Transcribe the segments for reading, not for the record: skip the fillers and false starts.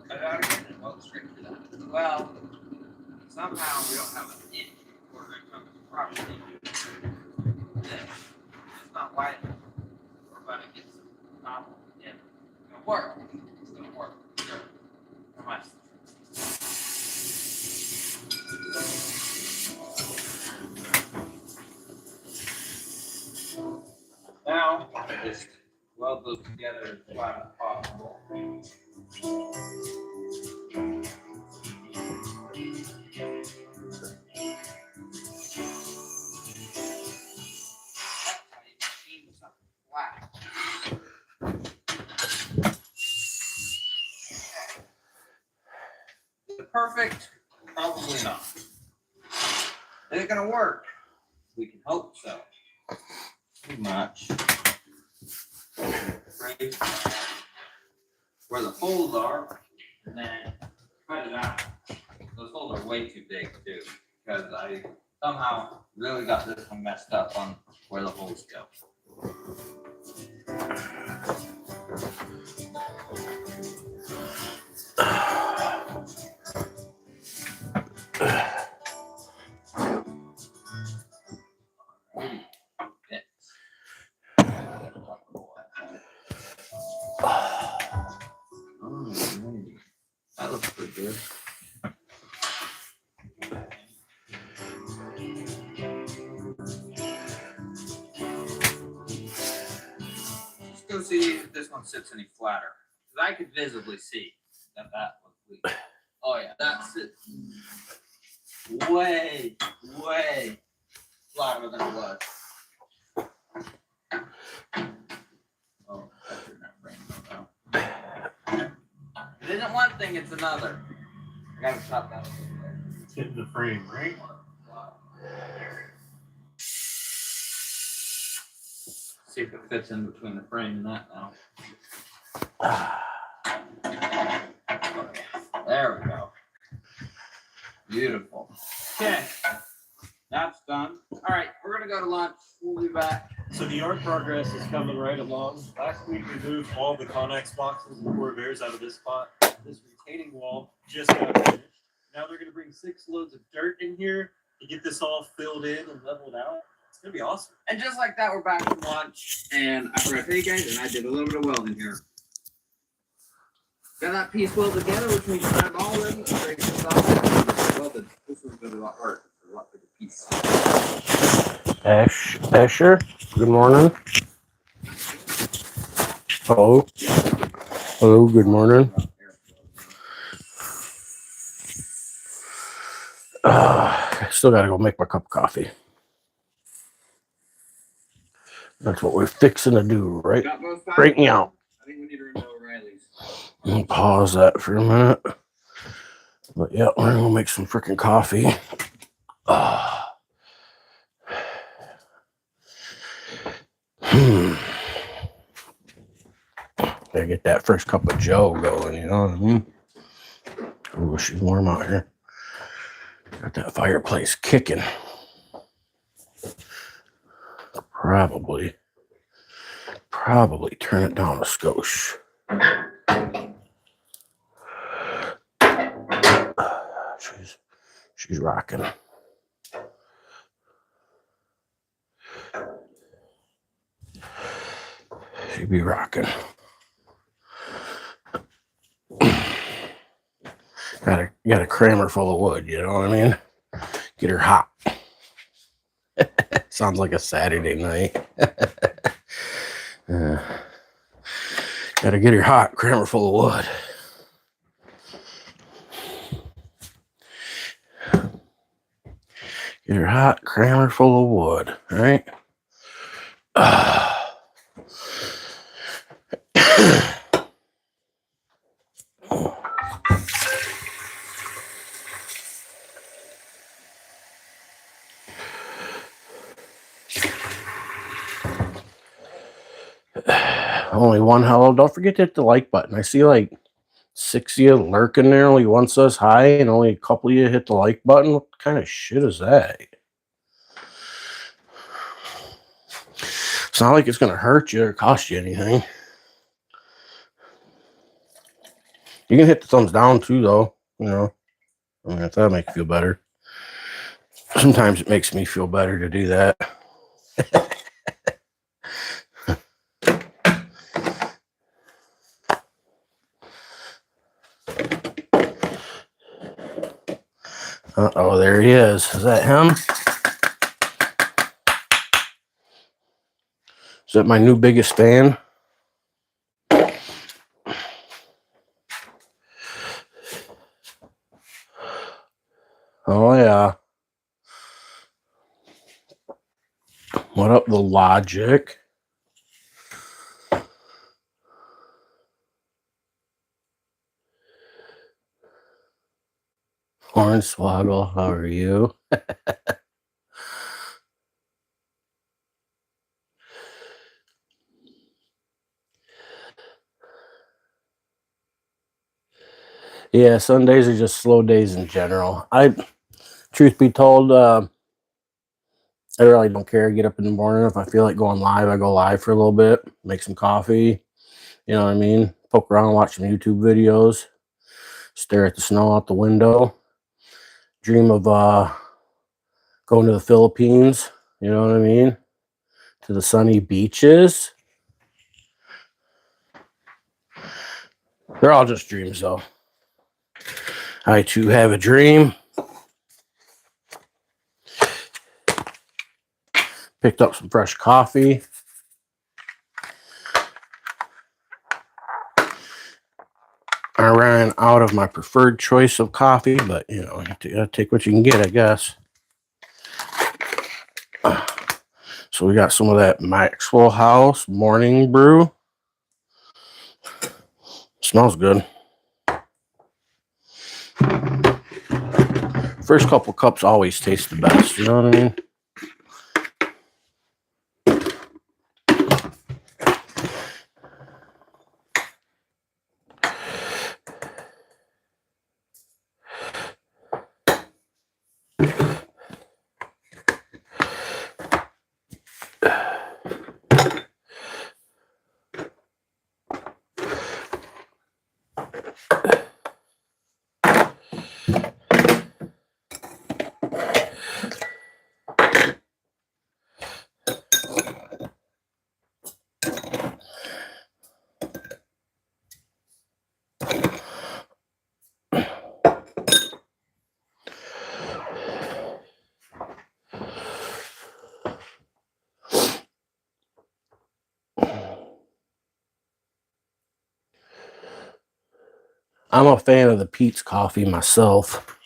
Cut it out again and weld straight through that. Well, somehow we don't have an inch quarter inch on this property. It's not wide enough. We're about to get some copper. Yeah. It's gonna work. It's gonna work. Sure. Come on. Now, just weld those together as flat as possible. Perfect? Probably not. Is it gonna work? We can hope so. Pretty much. Right where the holes are, and then cut it out. Those holes are way too big too, because I somehow really got this one messed up on where the holes go. That looks pretty good. Just go see if this one sits any flatter. Because I could visibly see that was weak. Oh yeah, that sits way flatter than it was. Oh, that's your net frame though. It isn't one thing, it's another. I gotta stop that a little bit. It's hitting the frame, right? See if it fits in between the frame and that now. Okay, there we go. Beautiful. Okay, that's done. All right, we're gonna go to lunch. We'll be back. So the art progress is coming right along. Last week we moved all the Connex boxes and Corvairs out of this spot. This retaining wall just got finished. Now they're going to bring 6 loads of dirt in here to get this all filled in and leveled out. It's going to be awesome. And just like that, we're back from lunch. And I forgot to tell you guys, and I did a little bit of welding here. Got that piece welded together, which means I'm all ready to break this off. Welded. This one's going to be a lot harder. It's a lot bigger piece. Asher, good morning. Hello. Hello, good morning. I still gotta go make my cup of coffee. That's what we're fixing to do, right? Right now. I think we need to remove O'Reilly's. I'll pause that for a minute. But yeah, we're gonna make some freaking coffee. Gotta get that first cup of Joe going, you know what I mean? Oh, she's warm out here. Got that fireplace kicking. Probably turn it down a skosh. She's rocking. She be rocking. Got a crammer full of wood, you know what I mean? Get her hot. Sounds like a Saturday night. Gotta get her hot, crammer full of wood. Get her hot, crammer full of wood, right? Only one hello. Don't forget to hit the like button. I see like 6 of you lurking there. Only one says hi, and only a couple of you hit the like button. What kind of shit is that? It's not like it's going to hurt you or cost you anything. You can hit the thumbs down too, though. You know, I mean, if that makes you feel better. Sometimes it makes me feel better to do that. Uh-oh, there he is. Is that him? Is that my new biggest fan? Oh, yeah. What up, the Logic? Hornswoggle, how are you? Yeah, Sundays are just slow days in general. Truth be told, I really don't care. Get up in the morning. If I feel like going live, I go live for a little bit, make some coffee. You know what I mean? Poke around, watch some YouTube videos, stare at the snow out the window, dream of going to the Philippines. You know what I mean? To the sunny beaches. They're all just dreams, though. I too have a dream. Picked up some fresh coffee. I ran out of my preferred choice of coffee, but you know, you gotta take what you can get, I guess. So we got some of that Maxwell House morning brew. Smells good. First couple cups always taste the best, you know what I mean? I'm a fan of the Pete's coffee myself.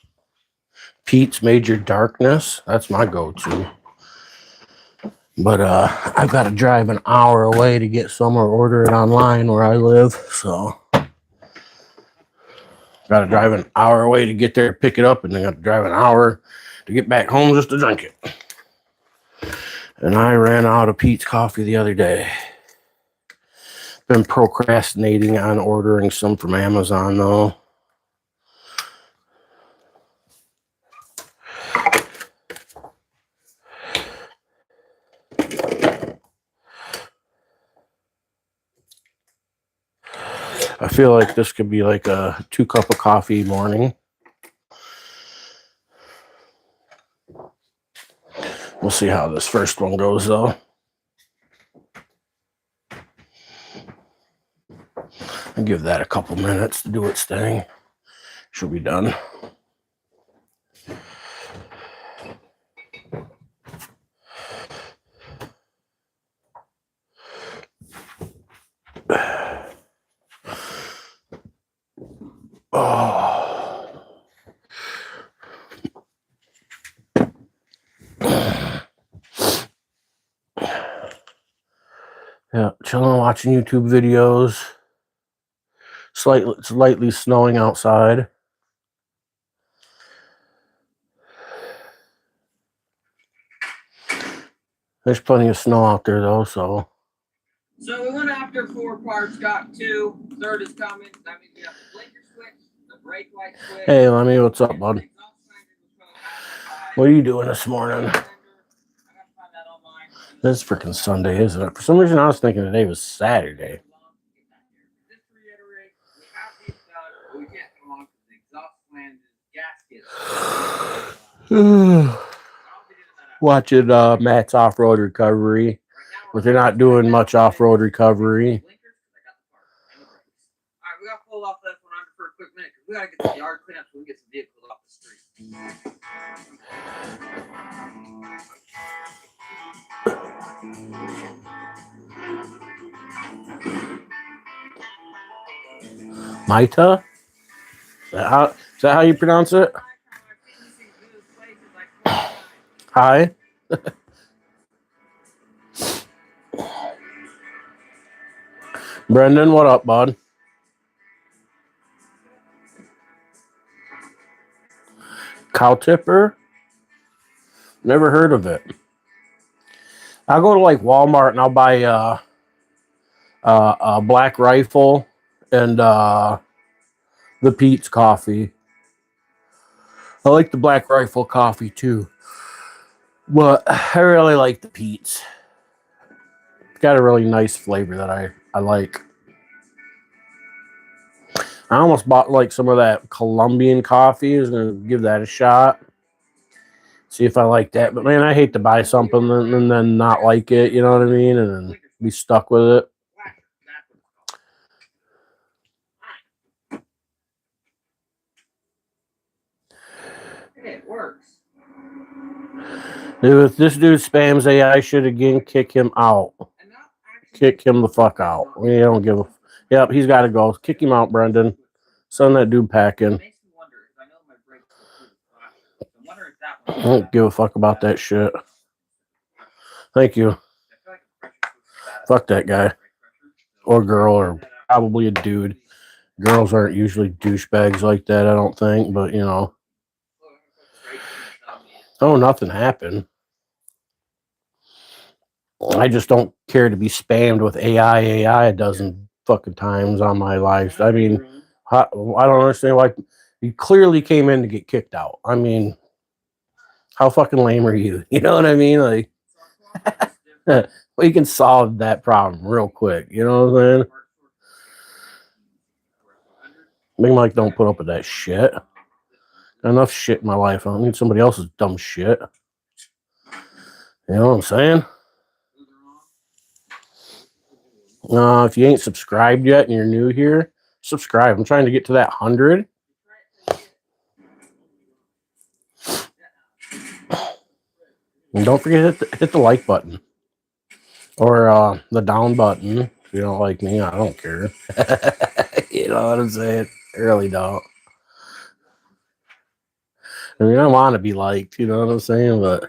Pete's Major Darkness, that's my go-to. But I've got to drive an hour away to get some or order it online where I live. So got to drive an hour away to get there, pick it up, and then got to drive an hour to get back home just to drink it. And I ran out of Pete's coffee the other day. Been procrastinating on ordering some from Amazon though. I feel like this could be like a 2 cup of coffee morning. We'll see how this first one goes though. I'll give that a couple minutes to do its thing. She'll be done. Oh. Yeah, chilling, watching YouTube videos. It's lightly snowing outside. There's plenty of snow out there though, so. So we went after 4 parts, got 2. Third is coming. That means we have the blinker switch, the brake light switch. Hey, Lemmy, what's up, bud? What are you doing this morning? This is freaking Sunday, isn't it? For some reason, I was thinking today was Saturday. Watching Matt's off-road recovery, but they're not doing much off-road recovery. Alright, we gotta pull off that 100 for a quick minute because we gotta get the yard cleaned up so we can get some vehicles off the street. Maita? Is that how you pronounce it? Hi. Brendan, what up, bud? Cow tipper? Never heard of it. I'll go to like Walmart and I'll buy a Black Rifle and the Pete's coffee. I like the Black Rifle coffee too, but I really like the Pete's. It's got a really nice flavor that I like. I almost bought like some of that Colombian coffee. I was gonna give that a shot. See if I like that. But man, I hate to buy something and then not like it, you know what I mean? And then be stuck with it. Hey, it works. Dude, if this dude spams AI shit again, kick him out. Kick him the fuck out. We don't give a. Yep, he's got to go. Kick him out, Brendan. Send that dude packing. I don't give a fuck about that shit. Thank you. Fuck that guy. Or girl, or probably a dude. Girls aren't usually douchebags like that, I don't think, but you know. Oh, nothing happened. I just don't care to be spammed with AI a dozen fucking times on my life. I mean, I don't understand why you clearly came in to get kicked out. I mean, how fucking lame are you? You know what I mean? Like, we can solve that problem real quick. You know what I'm saying? Big Mike don't put up with that shit. Enough shit in my life. I don't need somebody else's dumb shit. You know what I'm saying? If you ain't subscribed yet and you're new here, subscribe. I'm trying to get to that 100. And don't forget hit the like button or the down button. If you don't like me, I don't care. You know what I'm saying? I really don't. I mean, I want to be liked. You know what I'm saying? But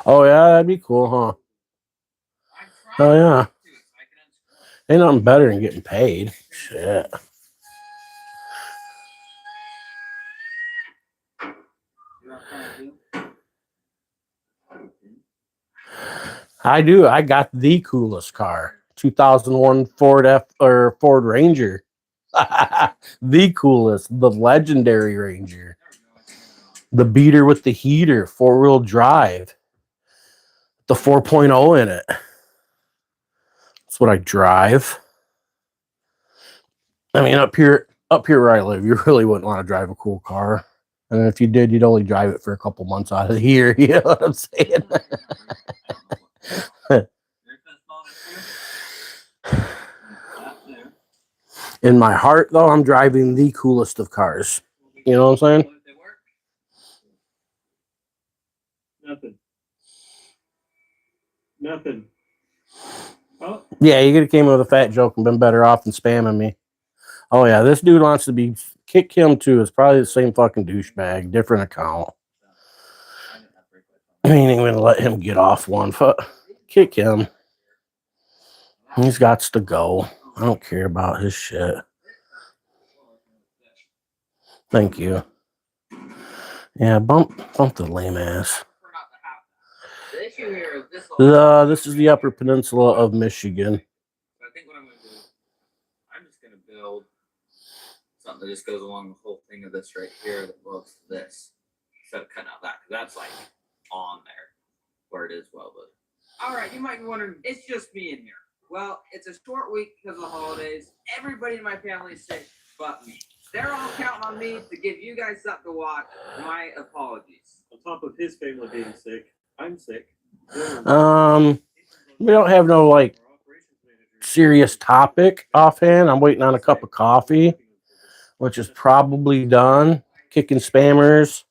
oh yeah, that'd be cool, huh? Oh yeah. Ain't nothing better than getting paid. Shit. I do. I got the coolest car. 2001 Ford Ranger. The coolest, the legendary Ranger. The beater with the heater, 4-wheel drive. The 4.0 in it. That's what I drive. I mean, up here where I live, you really wouldn't want to drive a cool car. And if you did, you'd only drive it for a couple months out of the year. You know what I'm saying? In my heart, though, I'm driving the coolest of cars. You know what I'm saying? Nothing. Oh. Yeah, you could have came up with a fat joke and been better off than spamming me. Oh, yeah, this dude wants to be... Kick him, too. It's probably the same fucking douchebag. Different account. I ain't even gonna let him get off one. Kick him. He's got to go. I don't care about his shit. Thank you. Yeah, bump the lame ass. This is the Upper Peninsula of Michigan. I think what I'm going to do, I'm just going to build something that just goes along the whole thing of this right here that looks this. Instead of cutting out that, because that's like on there where it is welded. All right, you might be wondering, it's just me in here. Well, it's a short week because of the holidays. Everybody in my family is sick but me. They're all counting on me to give you guys something to watch. My apologies. On top of his family being sick, I'm sick. We don't have no like serious topic offhand. I'm waiting on a cup of coffee, which is probably done. Kicking spammers.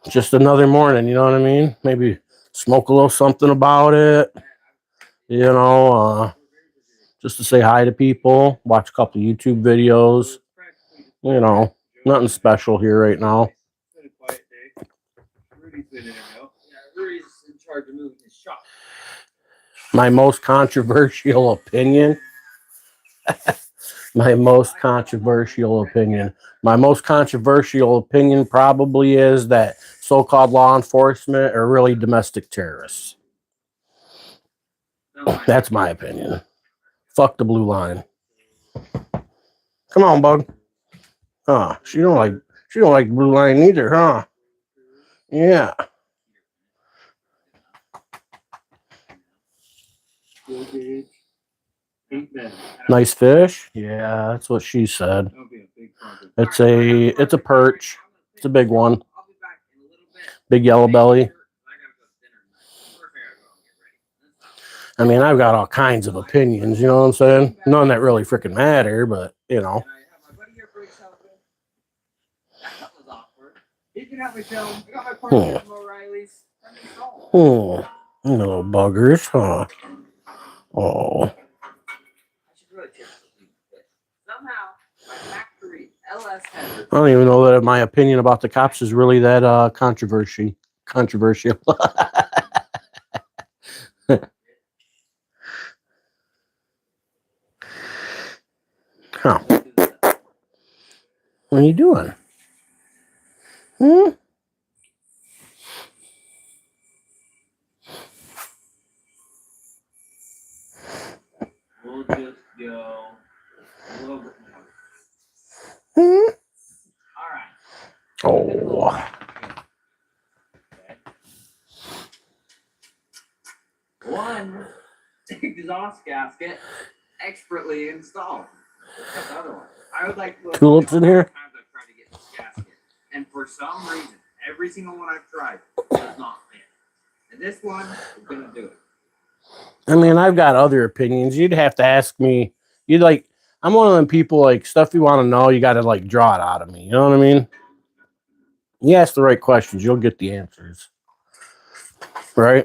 Just another morning, you know what I mean? Maybe smoke a little something about it, you know, just to say hi to people, watch a couple YouTube videos, you know, nothing special here right now. Rudy's been in and out. Yeah, Rudy's in charge of moving his shop. My most controversial opinion. My most controversial opinion probably is that so-called law enforcement are really domestic terrorists. That's my opinion. Fuck the blue line. Come on, bug. Huh? She don't like blue line either, huh? Yeah. Fuel gauge. 8 men. Nice fish. Yeah, that's what she said. That'll be a big project. It's a perch. It's a big one. Big yellow belly. I mean, I've got all kinds of opinions, you know what I'm saying? None that really freaking matter, but you know. Little buggers, huh? Oh. I don't even know that my opinion about the cops is really that controversial. Huh. What are you doing? Hmm? We'll just go a little bit more. Hmm? All right. Oh. One exhaust gasket expertly installed. What's the other one? I would like to Tulips in here? Times I've tried to get this gasket, and for some reason, every single one I've tried does not fit. And this one is gonna do it. I mean, I've got other opinions. You'd have to ask me. I'm one of them people, like, stuff you want to know, you got to, like, draw it out of me. You know what I mean? You ask the right questions, you'll get the answers. Right?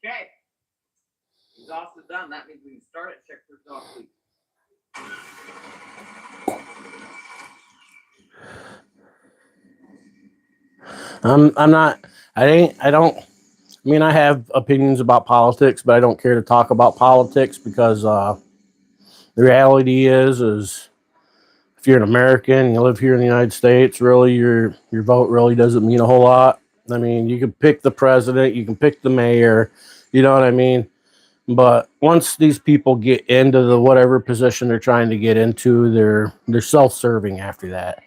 Okay. Exhaust is done. That means we can start it. Check for exhaust leak. I have opinions about politics, but I don't care to talk about politics because the reality is if you're an American and you live here in the United States, really your vote really doesn't mean a whole lot. I mean, you can pick the president, you can pick the mayor, you know what I mean? But once these people get into the whatever position they're trying to get into, they're self-serving after that.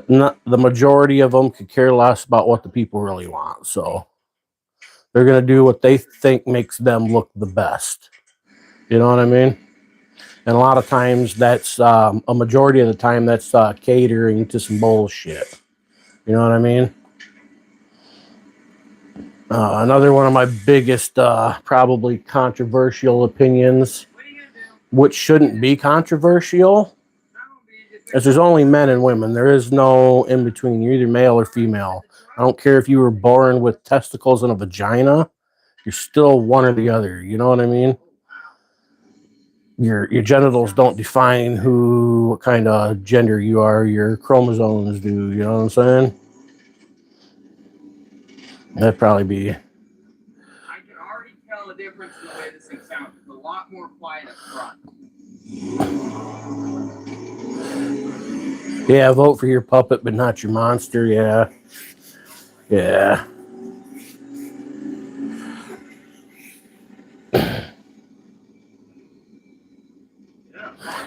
Not the majority of them could care less about what the people really want. So they're going to do what they think makes them look the best. You know what I mean? And a lot of times that's a majority of the time that's catering to some bullshit. You know what I mean? Another one of my biggest, probably controversial opinions, which shouldn't be controversial, is there's only men and women. There is no in between. You're either male or female. I don't care if you were born with testicles and a vagina. You're still one or the other. You know what I mean? Your genitals don't define what kind of gender you are. Your chromosomes do. You know what I'm saying? That'd probably be. I can already tell the difference in the way this thing sounds. It's a lot more quiet up front. Yeah, vote for your puppet, but not your monster. Yeah. Yeah.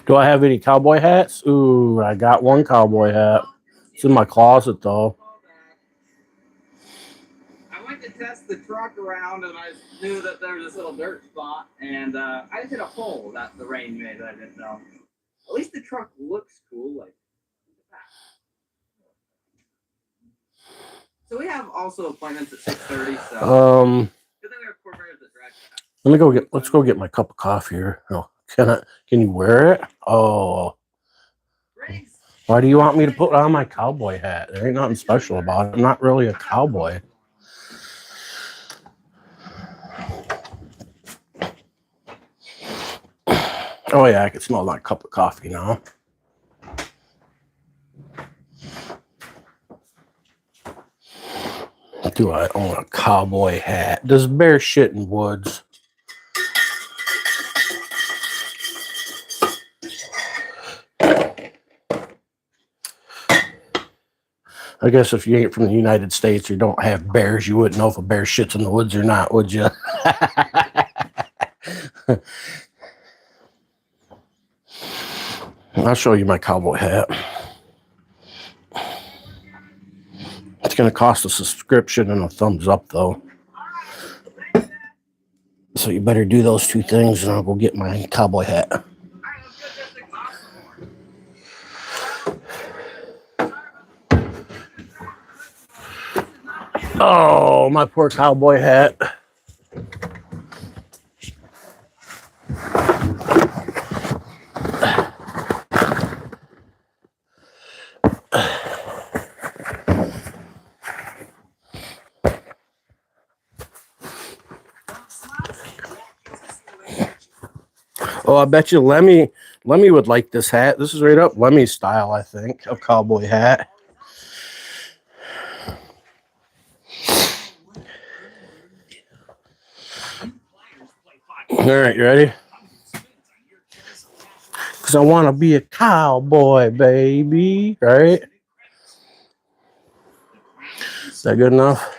Do I have any cowboy hats? Ooh, I got one cowboy hat. It's in my closet though. I went to test the truck around and I knew that there was this little dirt spot and I just hit a hole that the rain made that I didn't know. At least the truck looks cool, like. So we have also appointments at 6:30. So good thing we have coordinators that drive fast. Let's go get my cup of coffee here. Oh, can you wear it? Oh. Why do you want me to put on my cowboy hat? There ain't nothing special about it. I'm not really a cowboy. Oh yeah, I can smell my cup of coffee now. Do I own a cowboy hat? Does bear shit in woods? I guess if you ain't from the United States or don't have bears, you wouldn't know if a bear shits in the woods or not, would you? I'll show you my cowboy hat. It's going to cost a subscription and a thumbs up, though. So you better do those two things, and I'll go get my cowboy hat. Oh, my poor cowboy hat. Oh, I bet you Lemmy would like this hat. This is right up Lemmy's style, I think, of cowboy hat. All right, you ready? Because I want to be a cowboy, baby. Right? Is that good enough?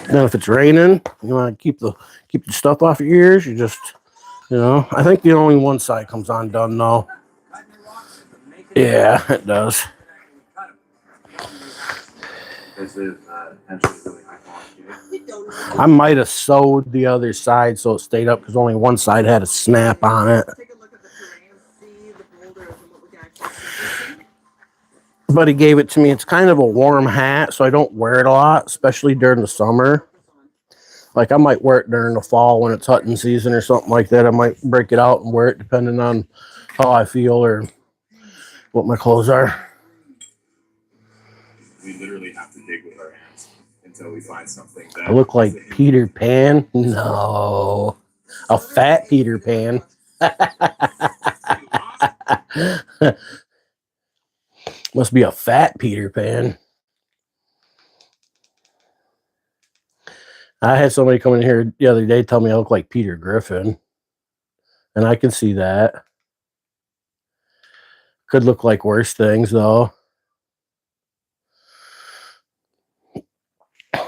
Now, if it's raining, you want to keep the stuff off your ears. You just, I think the only one side comes undone though. Yeah, it does. This is potentially really high quality. I might have sewed the other side so it stayed up because only one side had a snap on it. But he gave it to me. It's kind of a warm hat, so I don't wear it a lot, especially during the summer. Like I might wear it during the fall when it's hunting season or something like that. I might break it out and wear it depending on how I feel or what my clothes are. We literally have to dig with our hands until we find something that I look like Peter Pan. No, a fat Peter Pan. Must be a fat Peter Pan. I had somebody come in here the other day tell me I look like Peter Griffin. And I can see that. Could look like worse things, though. The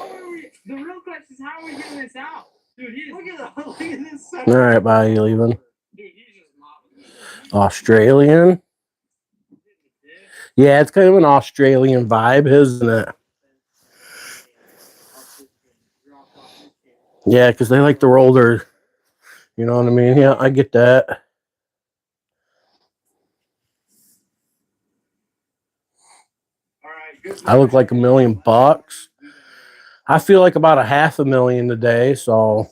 real question is, how are we getting this out? Dude, look at this. All right, bye. You leaving? Dude, he's just mopping. Australian? Yeah, it's kind of an Australian vibe, isn't it? Yeah, because they like to roll their, you know what I mean? Yeah, I get that. I look like $1 million. I feel like about $500,000 today, so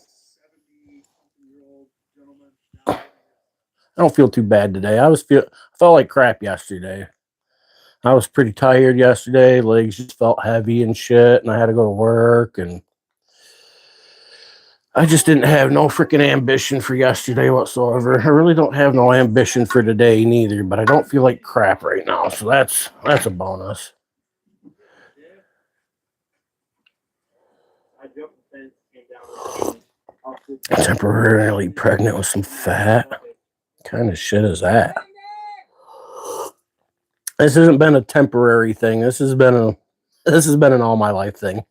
I don't feel too bad today. I felt like crap yesterday. I was pretty tired yesterday. Legs just felt heavy and shit, and I had to go to work, and I just didn't have no freaking ambition for yesterday whatsoever. I really don't have no ambition for today neither, but I don't feel like crap right now, so that's a bonus. Temporarily pregnant with some fat. kind of shit is that? This hasn't been a temporary thing. This has been an all my life thing.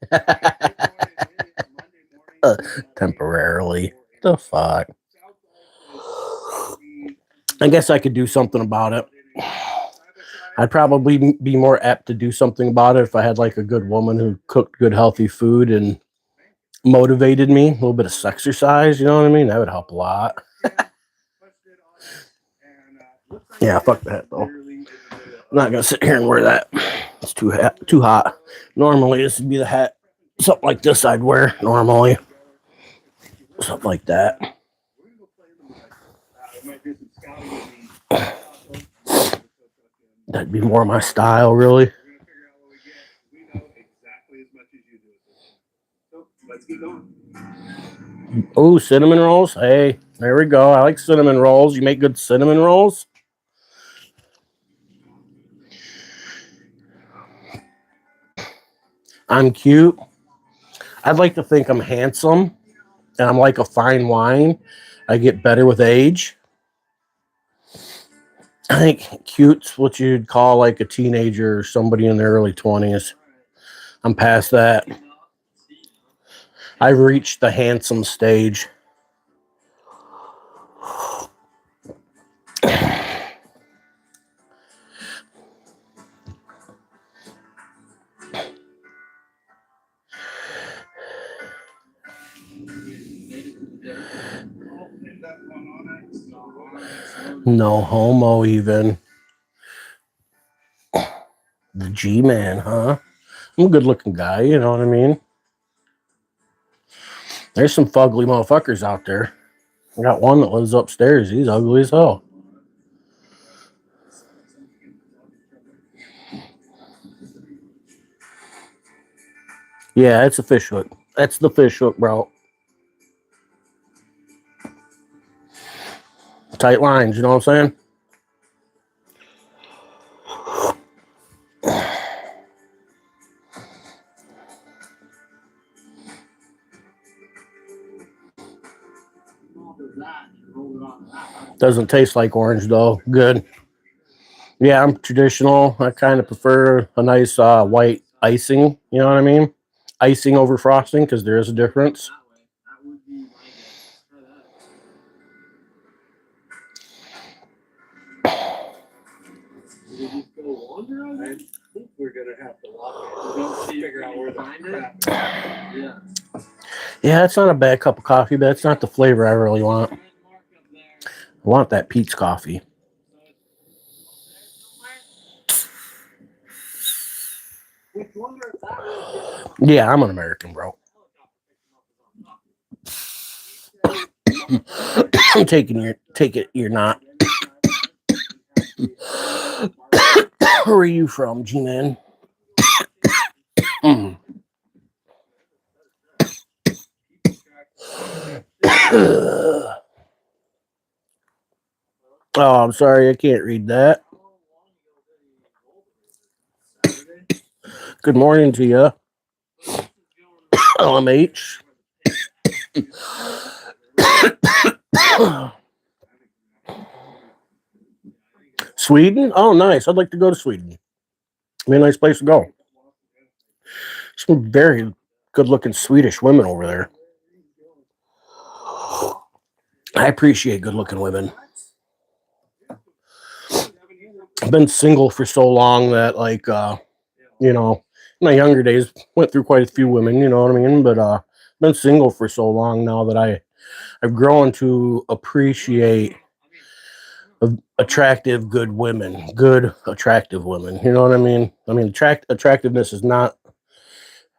Temporarily. The fuck. I guess I could do something about it. I'd probably be more apt to do something about it if I had like a good woman who cooked good healthy food and motivated me. A little bit of sexercise, you know what I mean? That would help a lot. Yeah, fuck that though. I'm not gonna sit here and wear that. It's too hot. Normally this would be the hat. Something like this I'd wear normally. Something like that. That'd be more my style, really. Oh, cinnamon rolls. Hey, there we go. I like cinnamon rolls. You make good cinnamon rolls? I'm cute. I'd like to think I'm handsome. And I'm like a fine wine. I get better with age. I think cute's what you'd call like a teenager or somebody in their early 20s. I'm past that. I've reached the handsome stage. No homo even. The G-man, huh? I'm a good looking guy, you know what I mean? There's some fugly motherfuckers out there. I got one that lives upstairs. He's ugly as hell. Yeah, it's a fish hook. That's the fish hook, bro. Tight lines, you know what I'm saying? Doesn't taste like orange though. Good. Yeah, I'm traditional. I kind of prefer a nice white icing. You know what I mean? Icing over frosting because there is a difference. Yeah, it's not a bad cup of coffee, but it's not the flavor I really want. I want that peach coffee. Yeah, I'm an American, bro. I'm taking it. You're not. Where are you from, G-Man? Oh, I'm sorry, I can't read that. Good morning to you, LMH. Sweden? Oh, nice. I'd like to go to Sweden. Be a nice place to go. Some very good-looking Swedish women over there. I appreciate good-looking women. I've been single for so long that, like, you know, in my younger days, went through quite a few women, you know what I mean? But been single for so long now that I've grown to appreciate attractive, good women. Good, attractive women. You know what I mean? I mean, attractiveness is not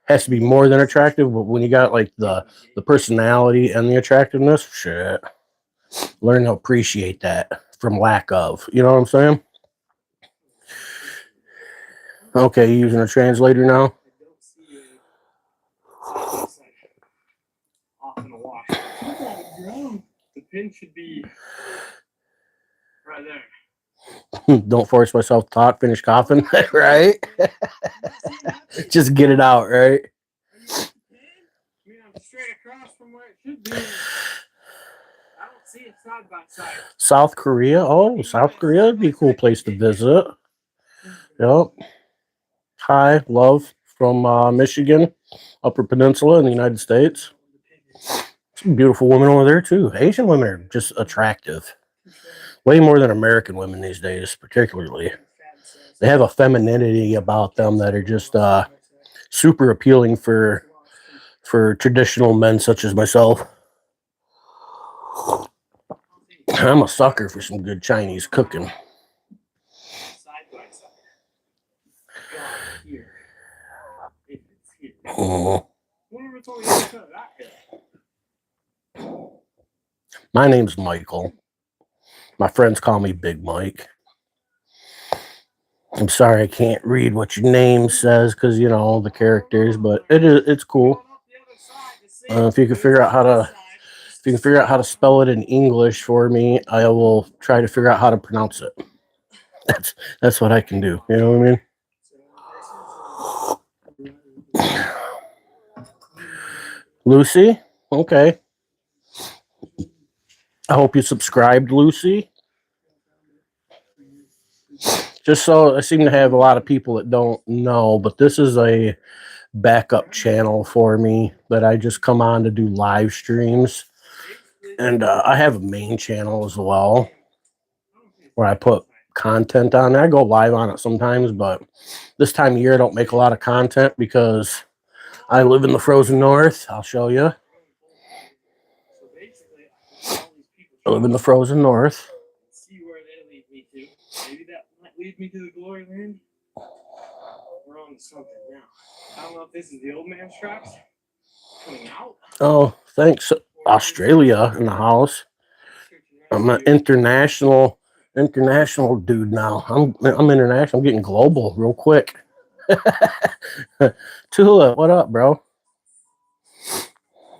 has to be more than attractive, but when you got like the personality and the attractiveness, shit, learn to appreciate that from lack of. You know what I'm saying? Okay, you using a translator now? The pin should be right there. Don't force myself to talk, finish coughing, right? Just get it out, right? I mean, I'm straight across from where it should be. I don't South Korea. Oh, South Korea would be a cool place to visit. Yep. Hi, love from Michigan, Upper Peninsula in the United States. Some beautiful women over there too. Asian women are just attractive. Way more than American women these days, particularly. They have a femininity about them that are just super appealing for traditional men such as myself. I'm a sucker for some good Chinese cooking. Oh. My name's Michael. My friends call me Big Mike. I'm sorry I can't read what your name says because you know the characters, but it's cool. If you can figure out how to spell it in English for me, I will try to figure out how to pronounce it. That's what I can do. You know what I mean? Lucy, okay. I hope you subscribed, Lucy. Just so I seem to have a lot of people that don't know, but this is a backup channel for me that I just come on to do live streams. And I have a main channel as well where I put content on there. I go live on it sometimes, but this time of year I don't make a lot of content because I live in the frozen north. I'll show you. I live in the frozen north. See where they lead me to. Maybe that might lead me to the glory land. We're on to something now. I don't know if this is the old man's tracks coming out. Oh, thanks. Australia in the house. I'm an international dude now. I'm international. I'm getting global real quick. Tula, what up, bro?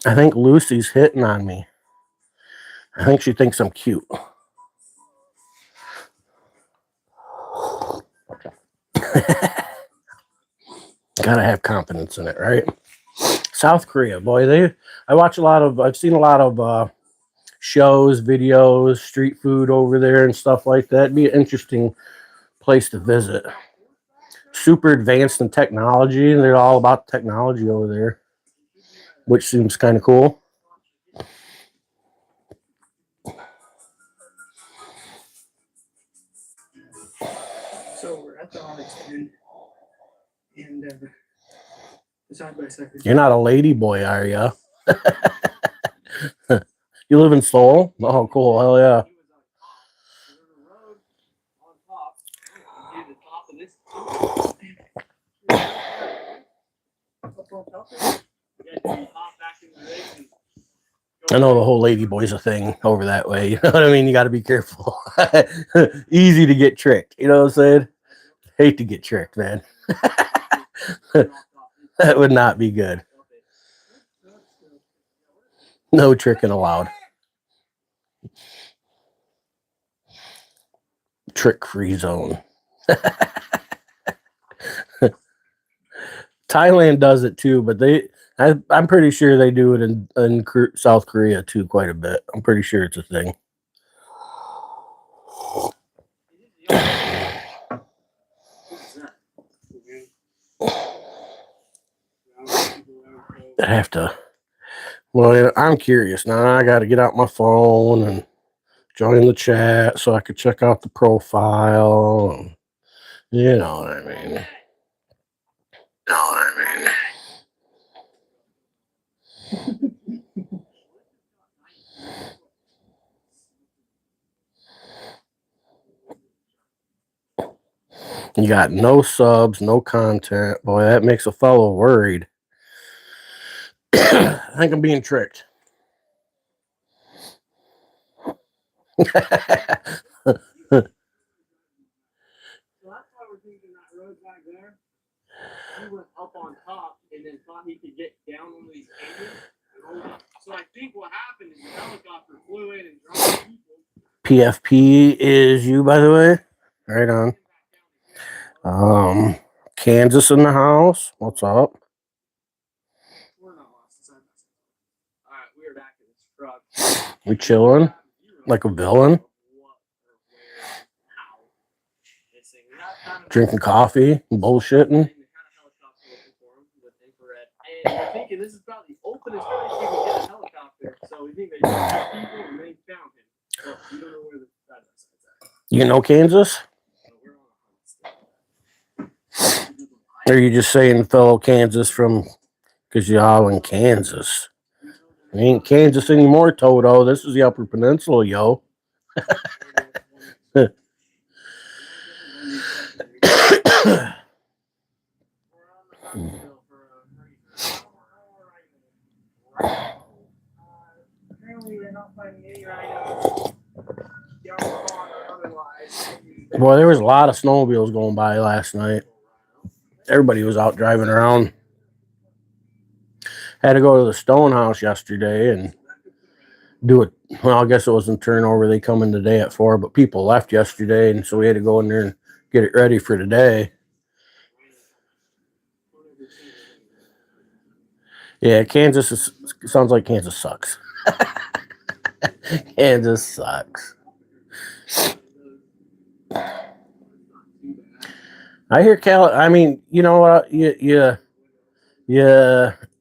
I think Lucy's hitting on me. I think she thinks I'm cute. Gotta have confidence in it, right? South Korea, boy, I've seen a lot of shows, videos, street food over there and stuff like that. It'd be an interesting place to visit. Super advanced in technology. They're all about technology over there, which seems kind of cool. So we're at the Onyx Pen, and side by side. You're not a lady boy, are you? You live in Seoul? Oh, cool. Hell yeah. I know the whole lady boy's a thing over that way. You know what I mean? You got to be careful. Easy to get tricked. You know what I'm saying? Hate to get tricked, man. That would not be good. No tricking allowed. Trick-free zone. Thailand does it too, but I'm pretty sure they do it in South Korea too quite a bit. I'm pretty sure it's a thing. I have to. Well, I'm curious now. I got to get out my phone and join the chat so I could check out the profile. And, you know what I mean. You got no subs, no content. Boy, that makes a fellow worried. I think I'm being tricked. So that's why we're thinking that road back there. He went up on top and then thought he could get down one of these angles. So I think what happened is the helicopter flew in and dropped people. PFP is you, by the way. Right on. Kansas in the house. What's up? We're not lost. All right, we're back in this truck. We chilling. Like a villain? Drinking coffee, bullshitting. And we're thinking this is about the openest place you can get a helicopter. So we think they shot people and they found him. So we don't know where the side by side's at. You know Kansas? So we're on a hunt still. Or are you just saying fellow Kansas from because y'all in Kansas? We ain't Kansas anymore, Toto. This is the Upper Peninsula, yo. Boy, there was a lot of snowmobiles going by last night. Everybody was out driving around. Had to go to the Stone House yesterday and do it. Well, I guess it wasn't turnover. They come in today at 4, but people left yesterday, and so we had to go in there and get it ready for today. Yeah, Kansas sounds like Kansas sucks. Kansas sucks. I hear I mean, you know what? You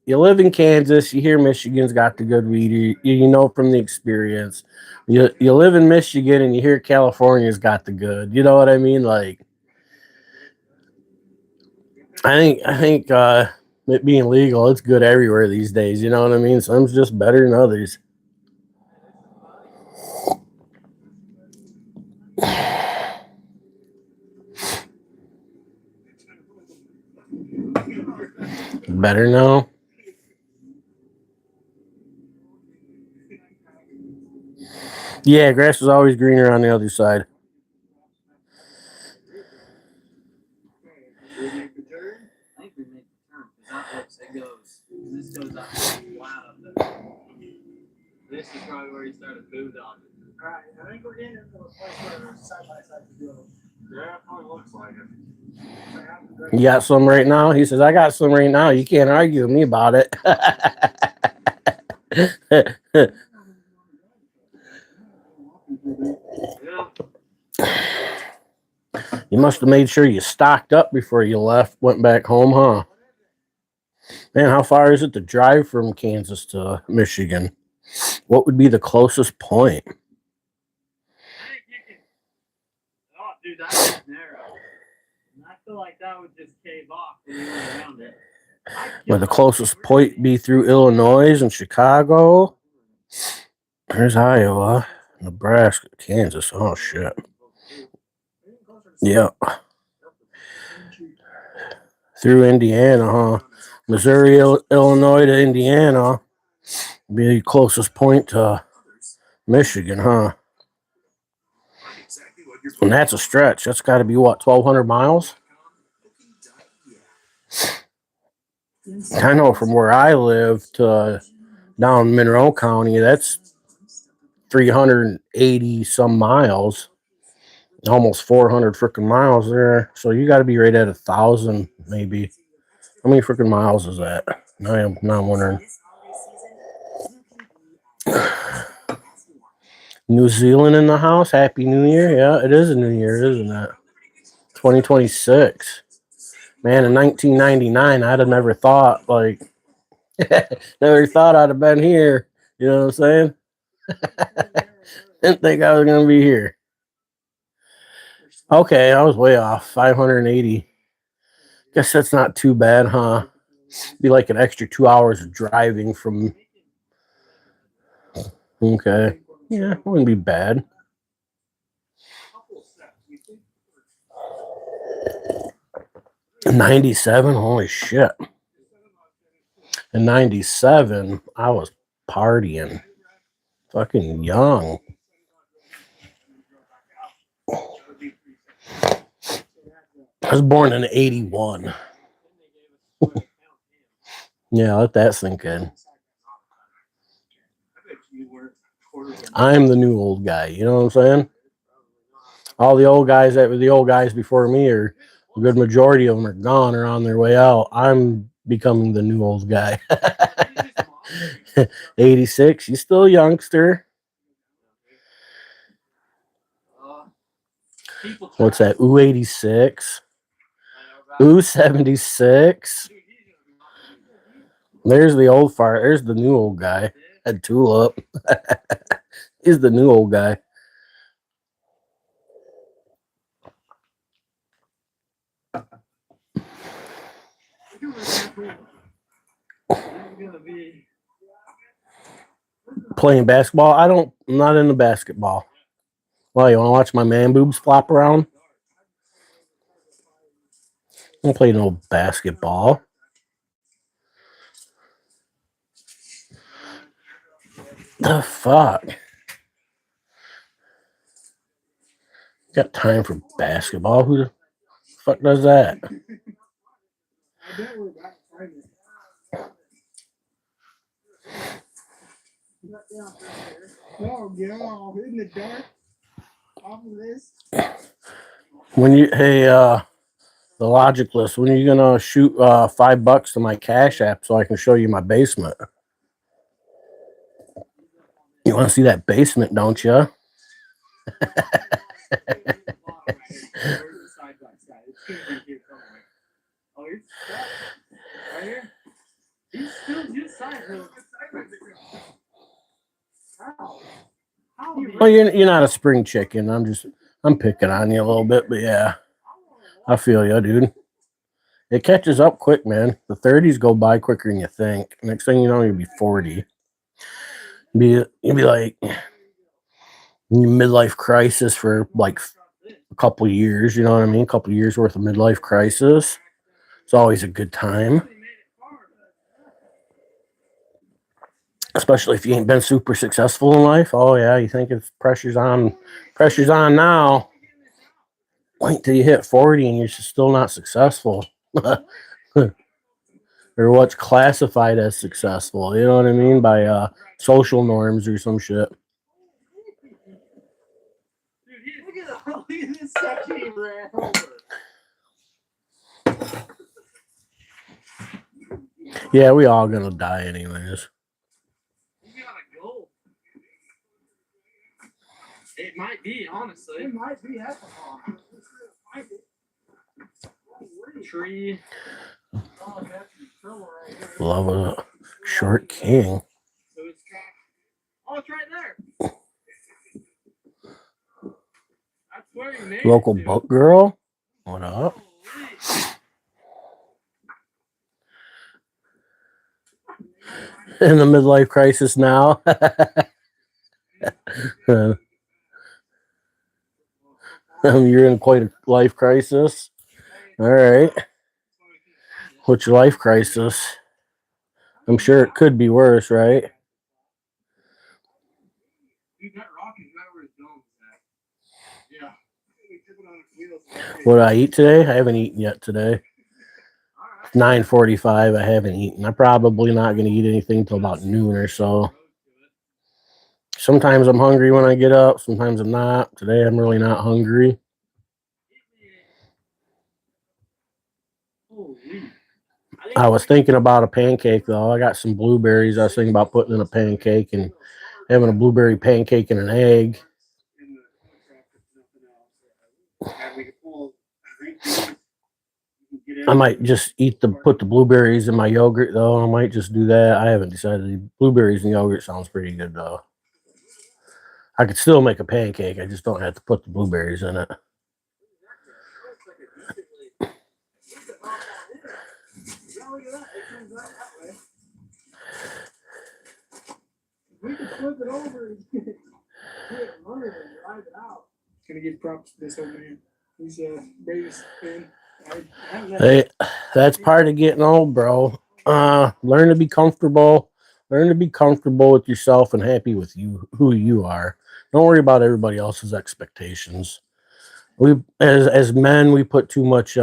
live in Kansas. You hear Michigan's got the good weed. You know from the experience. You live in Michigan and you hear California's got the good. You know what I mean? Like, I think it being legal, it's good everywhere these days. You know what I mean? Some's just better than others. Better now. Yeah, grass is always greener on the other side. We make the turn? I think we make the turn because it goes. This goes up flat up there. This is probably where you started boondogging. Alright, I think we're getting into a place where there's side by side to go. Yeah, probably looks like it. You got some right now? He says, I got some right now. You can't argue with me about it. You must have made sure you stocked up before you went back home, huh? Man, how far is it to drive from Kansas to Michigan? What would be the closest point? I think you can. Oh, dude, that's narrow. And I feel like that would just cave off when you went around it. Would the closest point be through Illinois and Chicago? There's Iowa, Nebraska, Kansas. Oh, shit. Yeah. Through Indiana, huh? Missouri, Illinois to Indiana. Be the closest point to Michigan, huh? And that's a stretch. That's got to be, what, 1,200 miles? I know from where I live to down Monroe County, that's 380 some miles. Almost 400 freaking miles there. So you got to be right at 1,000, maybe. How many freaking miles is that? Now I'm wondering. New Zealand in the house. Happy New Year. Yeah, it is a new year, isn't it? 2026. Man, in 1999, I'd have never thought, like, never thought I'd have been here. You know what I'm saying? Didn't think I was going to be here. Okay, I was way off. 580. Guess that's not too bad, huh? Be like an extra 2 hours of driving from. Okay. Yeah, it wouldn't be bad. '97, holy shit. In '97, I was partying. Fucking young. I was born in '81. Yeah, let that sink in. I'm the new old guy, you know what I'm saying? All the old guys that were the old guys before me, a good majority of them are gone or on their way out. I'm becoming the new old guy. 86, you still a youngster. What's that? U86. U76. There's the old fire. There's the new old guy. Had tulip. He's the new old guy. Playing basketball. I'm not into basketball. Well, you want to watch my man boobs flop around? I don't play no basketball. The fuck? Got time for basketball? Who the fuck does that? The logic list, when are you gonna shoot $5 to my Cash App so I can show you my basement? You want to see that basement, don't you? Well, you're not a spring chicken. I'm picking on you a little bit, but yeah, I feel you, dude. It catches up quick, man. The 30s go by quicker than you think. Next thing you know, you'll be 40. You'll be like in your midlife crisis for like a couple of years. You know what I mean? A couple of years worth of midlife crisis. It's always a good time. Especially if you ain't been super successful in life. Oh yeah, you think it's pressure's on now. Wait till you hit 40 and you're still not successful. Or what's classified as successful. You know what I mean? By social norms or some shit. Yeah, we all gonna die anyways. It might be, honestly. It might be alcohol. Tree. Love a short king. Oh, it's right there. That's where he made Local book girl. What up? In the midlife crisis now. You're in quite a life crisis. All right. What's your life crisis? I'm sure it could be worse, right? What did I eat today? I haven't eaten yet today. 9:45. I haven't eaten. I'm probably not going to eat anything till about noon or so. Sometimes I'm hungry when I get up. Sometimes I'm not. Today I'm really not hungry. I was thinking about a pancake though. I got some blueberries. I was thinking about putting in a pancake and having a blueberry pancake and an egg. I might just put the blueberries in my yogurt though. I might just do that. I haven't decided. Blueberries and yogurt sounds pretty good though. I could still make a pancake. I just don't have to put the blueberries in it. We can flip it over and get it running and drive it out. Gonna give props to this over here. He's bravest fan. Hey, that's part of getting old, bro. Learn to be comfortable. Learn to be comfortable with yourself and happy with who you are. Don't worry about everybody else's expectations. We, as men, we put too much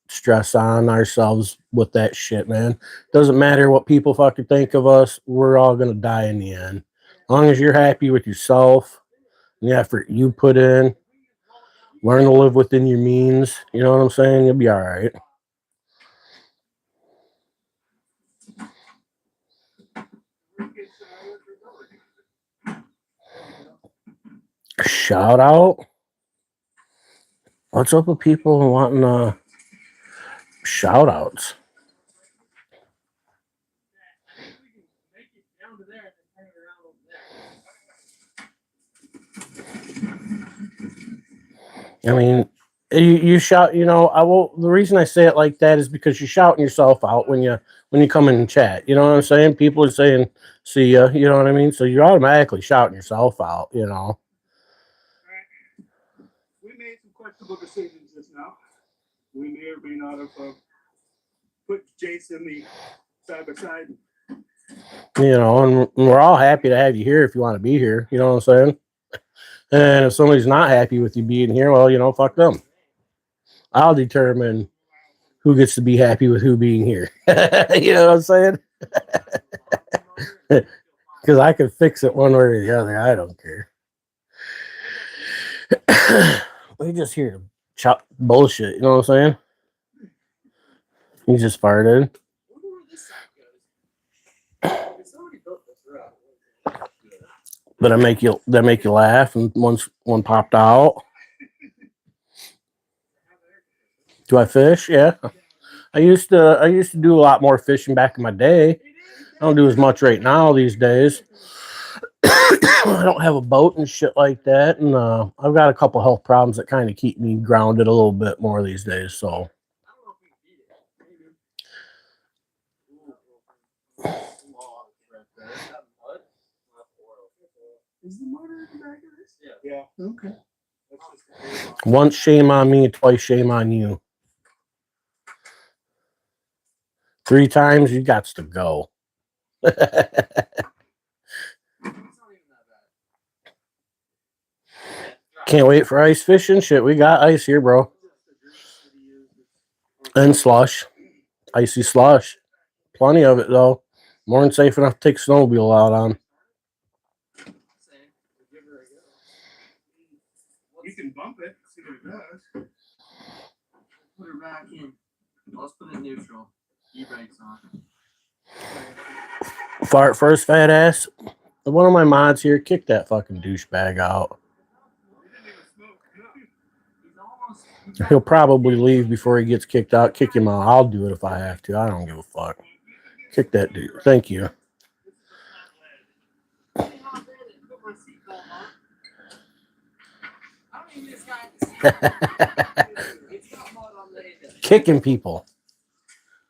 stress on ourselves with that shit, man. Doesn't matter what people fucking think of us. We're all gonna die in the end. As long as you're happy with yourself and the effort you put in, learn to live within your means. You know what I'm saying? You'll be all right. Shout out. What's up with people wanting shout outs? I mean, you shout. You know, I will. The reason I say it like that is because you're shouting yourself out when you come in and chat. You know what I'm saying? People are saying, "See ya." You know what I mean? So you're automatically shouting yourself out. You know. We made some questionable decisions just now. We may or may not have put Jason the side by side. You know, and we're all happy to have you here if you want to be here. You know what I'm saying? And if somebody's not happy with you being here, well, you know, fuck them. I'll determine who gets to be happy with who being here. You know what I'm saying? Because I can fix it one way or the other. I don't care. We just here to chop bullshit. You know what I'm saying? You just farted. But that make you laugh, and once one popped out. Do I fish? Yeah. I used to do a lot more fishing back in my day. I don't do as much right now these days. I don't have a boat and shit like that, and I've got a couple health problems that kind of keep me grounded a little bit more these days. So, Is the motor in the back of this? Yeah. Okay. once shame on me, twice shame on you. 3 times you got to go. Can't wait for ice fishing. Shit, we got ice here, bro. And slush. Icy slush. Plenty of it, though. More than safe enough to take snowmobile out on. You can bump it, see what it does. Put her back in. Let's put it neutral. E-brakes on. Fart first, fat ass. One of my mods here, kick that fucking douchebag out. He'll probably leave before he gets kicked out. Kick him out. I'll do it if I have to. I don't give a fuck. Kick that dude. Thank you. Kicking people.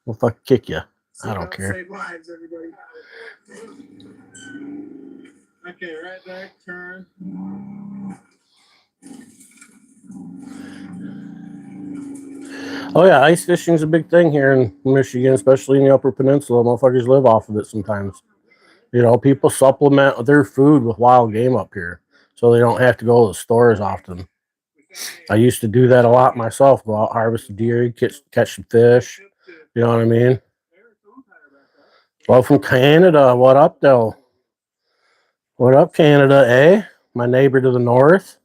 We'll fuck kick you. I don't care. Save lives, everybody. Okay, right back, turn. Oh yeah, ice fishing is a big thing here in Michigan, especially in the Upper Peninsula. Motherfuckers live off of it sometimes. You know, people supplement their food with wild game up here, so they don't have to go to the stores often. I used to do that a lot myself. Go out, harvest a deer, catch some fish. You know what I mean? Well, from Canada, what up, though? What up, Canada, eh? My neighbor to the north.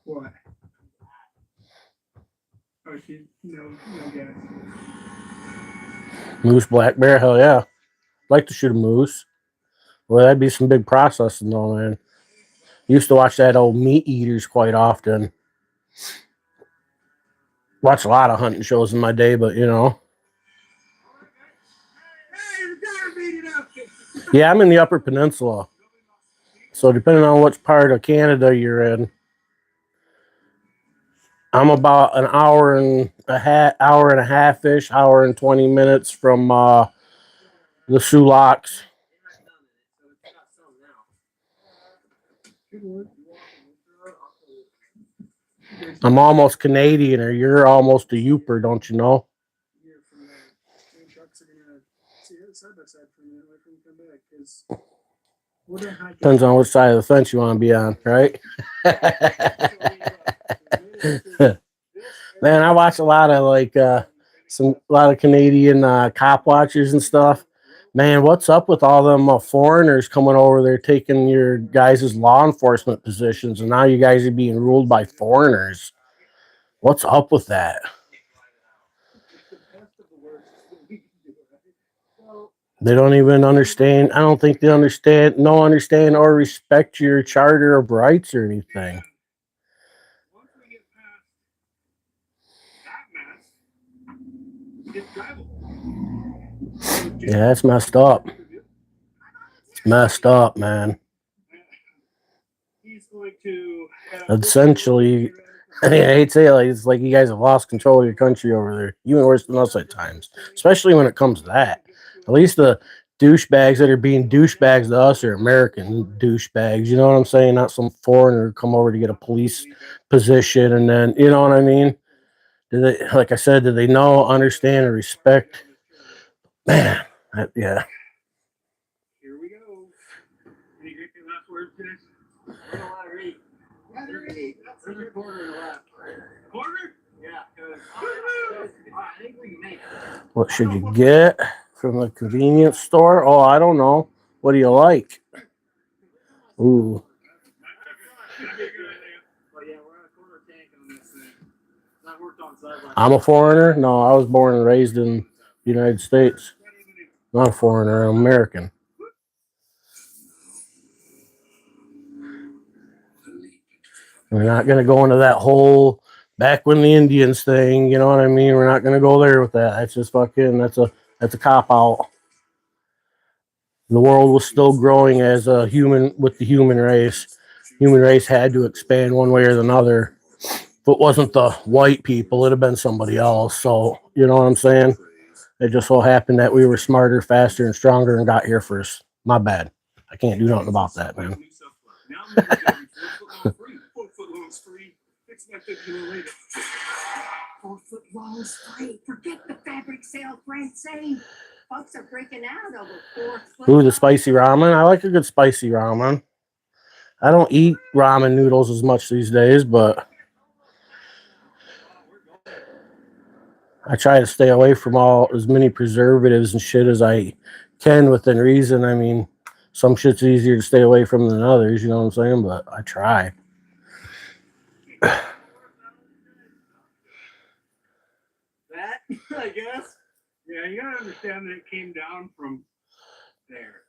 What? Oh, no gas. Moose, black bear, hell yeah. Like to shoot a moose. Well, that'd be some big processing, though, man. Used to watch that old Meat Eaters quite often. Watch a lot of hunting shows in my day, but you know. Yeah, I'm in the Upper Peninsula. So depending on which part of Canada you're in, I'm about an hour and a half-ish, hour and 20 minutes from the Sioux Locks. I'm almost Canadian, or you're almost a Youper, don't you know? Depends on which side of the fence you want to be on, right? Man, I watch a lot of a lot of Canadian cop watchers and stuff. Man, what's up with all them foreigners coming over there taking your guys' law enforcement positions, and now you guys are being ruled by foreigners? What's up with that? They don't even understand. I don't think they understand, no understand or respect your charter of rights or anything. Once we get past that mess, it's drivable. Yeah, that's messed up. It's messed up, man. He's going to Essentially, I hate to say it, like, it's like you guys have lost control of your country over there, even worse than us at times, especially when it comes to that. At least the douchebags that are being douchebags to us are American douchebags. You know what I'm saying? Not some foreigner come over to get a police position and then, you know what I mean? Do they, like I said, do they know, understand, and respect? Man, yeah. Here we go. Any last words, Dennis? There's a quarter left. Quarter? Yeah, because I think we can make it. What should you get from the convenience store? Oh, I don't know. What do you like? Ooh. That'd be a good idea. But yeah, we're on a quarter tank on this thing. Not worked on side by I'm a foreigner? No, I was born and raised in the United States. Not a foreigner, I'm American. We're not going to go into that whole back when the Indians thing, you know what I mean? We're not going to go there with that. That's just fucking, that's a cop out. The world was still growing as a human with the human race. Human race had to expand one way or another. If it wasn't the white people, it'd have been somebody else. So, you know what I'm saying? It just so happened that we were smarter, faster, and stronger and got here first. My bad. I can't do nothing about that, man. now 4 foot long's free. Fix that 50 later. 4 foot long's free. Forget the fabric sale, Francine. Folks are breaking out over 4 foot. Ooh, the spicy ramen. I like a good spicy ramen. I don't eat ramen noodles as much these days, but I try to stay away from as many preservatives and shit as I can within reason. I mean, some shit's easier to stay away from than others, you know what I'm saying? But I try. That, I guess. Yeah, you gotta understand that it came down from there.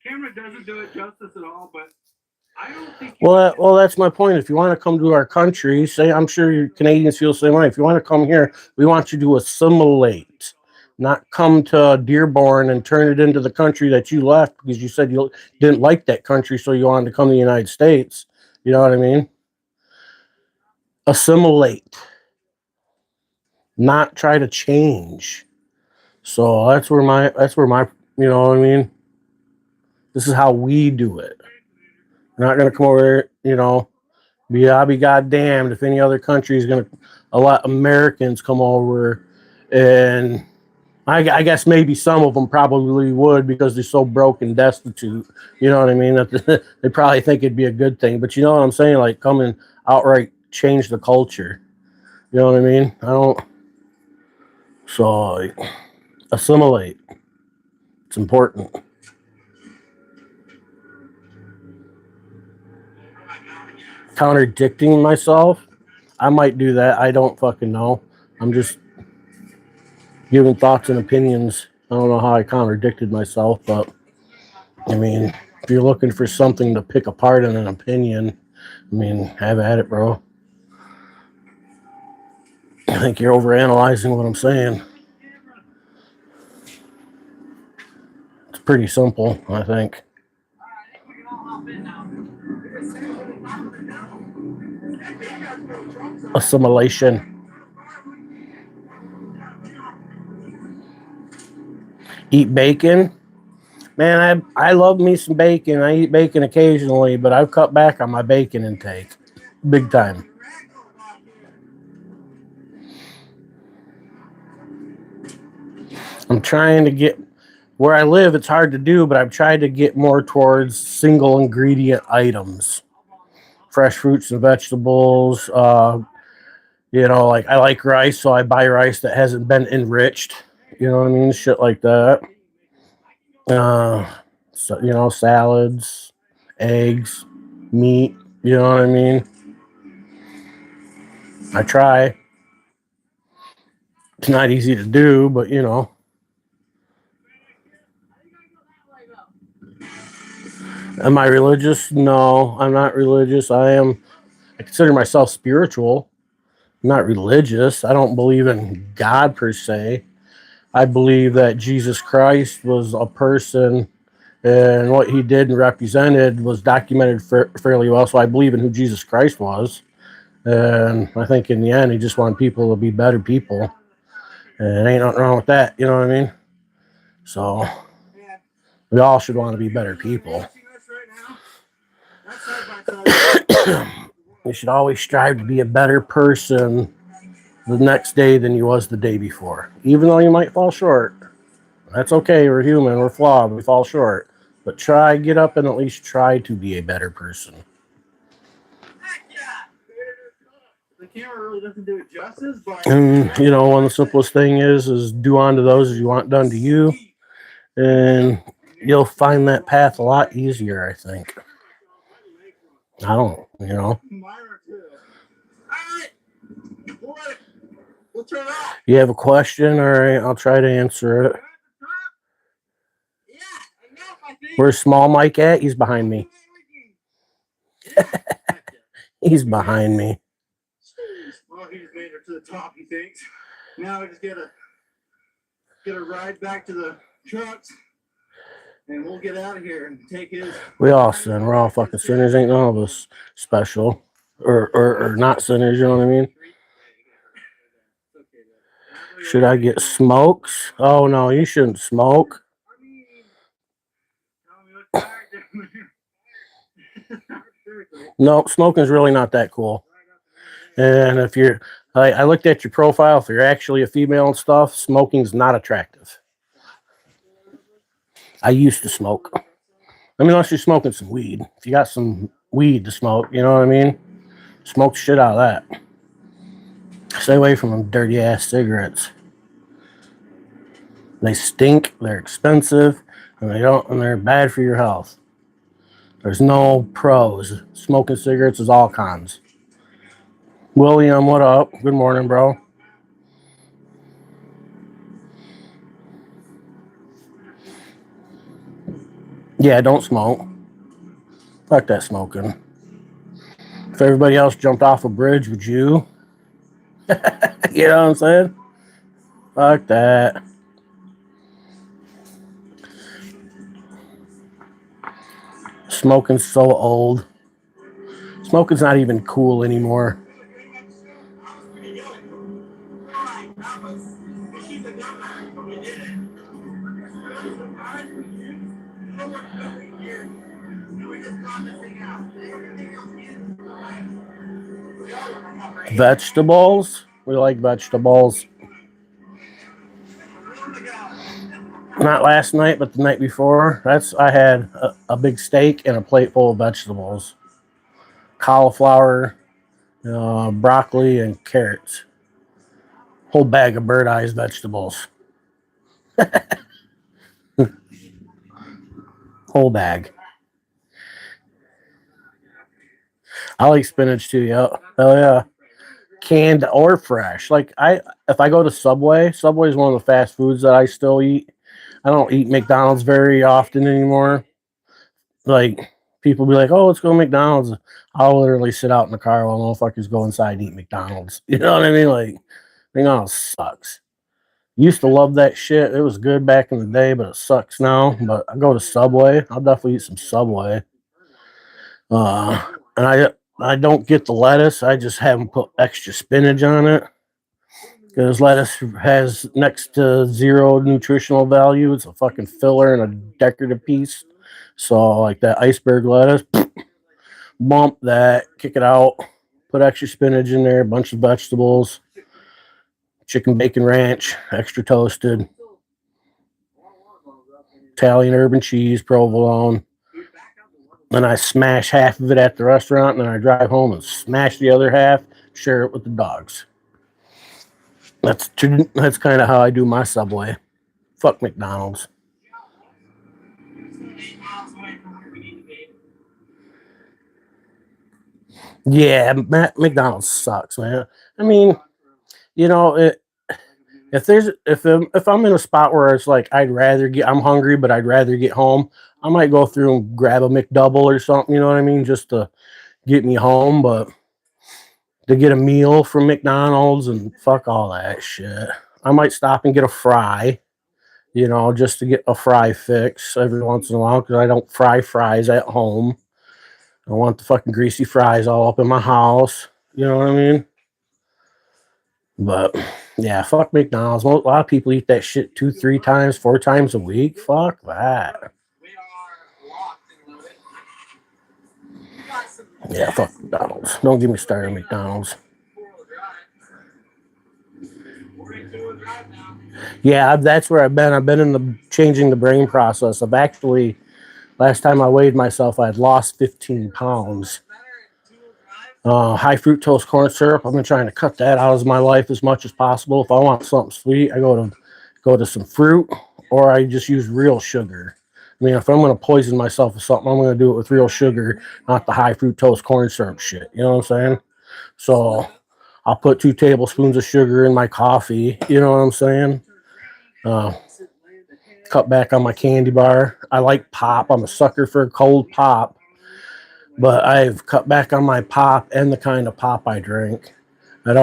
Camera doesn't do it justice at all, but I don't think. Well, that's my point. If you want to come to our country, say, I'm sure you Canadians feel the same way. If you want to come here, we want you to assimilate, not come to Dearborn and turn it into the country that you left because you said you didn't like that country, so you wanted to come to the United States. You know what I mean? Assimilate, not try to change. So that's where my, you know what I mean? This is how we do it. We're not going to come over here, you know, I'll be goddamned if any other country is going to let Americans come over. And I guess maybe some of them probably would because they're so broke and destitute. You know what I mean? That they probably think it'd be a good thing. But you know what I'm saying? Like, come and outright change the culture. You know what I mean? I don't. So, like, assimilate. It's important. Contradicting myself, I might do that. I don't fucking know. I'm just giving thoughts and opinions. I don't know how I contradicted myself, but I mean, if you're looking for something to pick apart in an opinion, I mean, have at it, bro. I think you're overanalyzing what I'm saying. It's pretty simple, I think. Assimilation. Eat bacon. Man, I love me some bacon. I eat bacon occasionally, but I've cut back on my bacon intake. Big time. I'm trying to get where I live, it's hard to do, but I've tried to get more towards single ingredient items. Fresh fruits and vegetables. You know, like I like rice, so I buy rice that hasn't been enriched. You know what I mean? Shit like that. So, you know, salads, eggs, meat. You know what I mean? I try. It's not easy to do, but you know. Am I religious? No, I'm not religious. I consider myself spiritual, not religious. I don't believe in God per se. I believe that Jesus Christ was a person and what he did and represented was documented fairly well. So I believe in who Jesus Christ was. And I think in the end, he just wanted people to be better people. And ain't nothing wrong with that. You know what I mean? So we all should want to be better people. You should always strive to be a better person the next day than you was the day before. Even though you might fall short. That's okay. We're human. We're flawed. We fall short. But get up and at least try to be a better person. The camera really doesn't do it justice, but And, you know, one of the simplest thing is do unto those as you want done to you. And you'll find that path a lot easier, I think. I don't, you know. You have a question? All right, I'll try to answer it. Where's Small Mike at? He's behind me. He's behind me. Well, he just made it to the top, he thinks. Now we just get a ride back to the trucks, and we'll get out of here and take his. We all sin. We're all fucking sinners. Ain't none of us special or not sinners. You know what I mean? Should I get smokes? Oh no, you shouldn't smoke. No, smoking's really not that cool. And if you're, I looked at your profile. If you're actually a female and stuff, smoking's not attractive. I used to smoke. I mean, unless you're smoking some weed. If you got some weed to smoke, you know what I mean? Smoke the shit out of that. Stay away from them dirty ass cigarettes. They stink, they're expensive, and they're bad for your health. There's no pros. Smoking cigarettes is all cons. William, what up? Good morning, bro. Yeah, don't smoke. Fuck that smoking. If everybody else jumped off a bridge, would you? You know what I'm saying? Fuck that. Smoking's so old. Smoking's not even cool anymore. Vegetables? We like vegetables. Not last night, but the night before. I had a big steak and a plate full of vegetables. Cauliflower, broccoli, and carrots. Whole bag of bird eyes vegetables. Whole bag. I like spinach too, yeah. Hell yeah. Canned or fresh. Like if I go to Subway is one of the fast foods that I still eat. I don't eat McDonald's very often anymore. Like people be like, "Oh, let's go to McDonald's." I'll literally sit out in the car while motherfuckers go inside and eat McDonald's. You know what I mean? Like McDonald's sucks. Used to love that shit. It was good back in the day, but it sucks now. But I go to Subway. I'll definitely eat some Subway. And I don't get the lettuce. I just have them put extra spinach on it because lettuce has next to zero nutritional value. It's a fucking filler and a decorative piece. So like that iceberg lettuce, bump that, kick it out, put extra spinach in there, a bunch of vegetables, chicken bacon ranch, extra toasted, Italian urban cheese, provolone. Then I smash half of it at the restaurant, and then I drive home and smash the other half, share it with the dogs. That's kind of how I do my Subway. Fuck McDonald's. Yeah, McDonald's sucks, man. I mean, you know, if I'm in a spot where it's like I'm hungry, but I'd rather get home, I might go through and grab a McDouble or something, you know what I mean, just to get me home. But to get a meal from McDonald's and fuck all that shit. I might stop and get a fry, you know, just to get a fry fix every once in a while because I don't fry fries at home. I want the fucking greasy fries all up in my house. You know what I mean? But yeah, fuck McDonald's. A lot of people eat that shit 2, 3 times, 4 times a week. Fuck that. Yeah, fuck McDonald's. Don't get me started on McDonald's. Yeah, that's where I've been. I've been in the changing the brain process. I've actually, last time I weighed myself, I had lost 15 pounds. High fructose corn syrup. I've been trying to cut that out of my life as much as possible. If I want something sweet, I go to some fruit, or I just use real sugar. I mean, if I'm going to poison myself with something, I'm going to do it with real sugar, not the high fructose corn syrup shit. You know what I'm saying? So I'll put 2 tablespoons of sugar in my coffee. You know what I'm saying? Cut back on my candy bar. I like pop. I'm a sucker for a cold pop. But I've cut back on my pop and the kind of pop I drink. I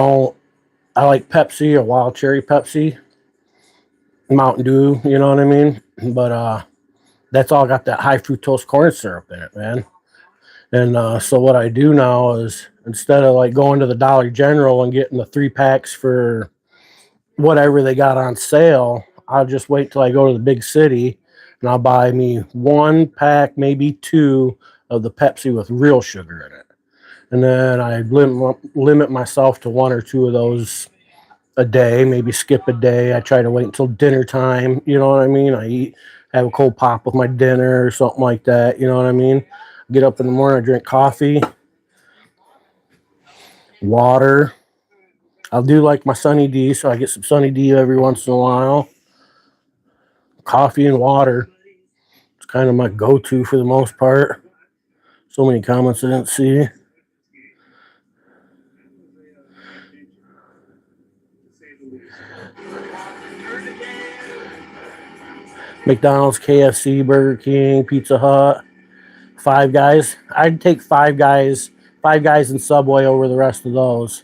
like Pepsi, a wild cherry Pepsi, Mountain Dew, you know what I mean? But that's all got that high fructose corn syrup in it, man. And so what I do now is instead of like going to the Dollar General and getting the 3 packs for whatever they got on sale, I'll just wait till I go to the big city and I'll buy me 1 pack, maybe 2 of the Pepsi with real sugar in it. And then I limit myself to 1 or 2 of those a day, maybe skip a day. I try to wait until dinner time. You know what I mean? Have a cold pop with my dinner or something like that. You know what I mean? Get up in the morning, I drink coffee, water. I'll do like my Sunny D, so I get some Sunny D every once in a while. Coffee and water. It's kind of my go-to for the most part. So many comments I didn't see. McDonald's, KFC, Burger King, Pizza Hut, Five Guys. I'd take Five Guys and Subway over the rest of those.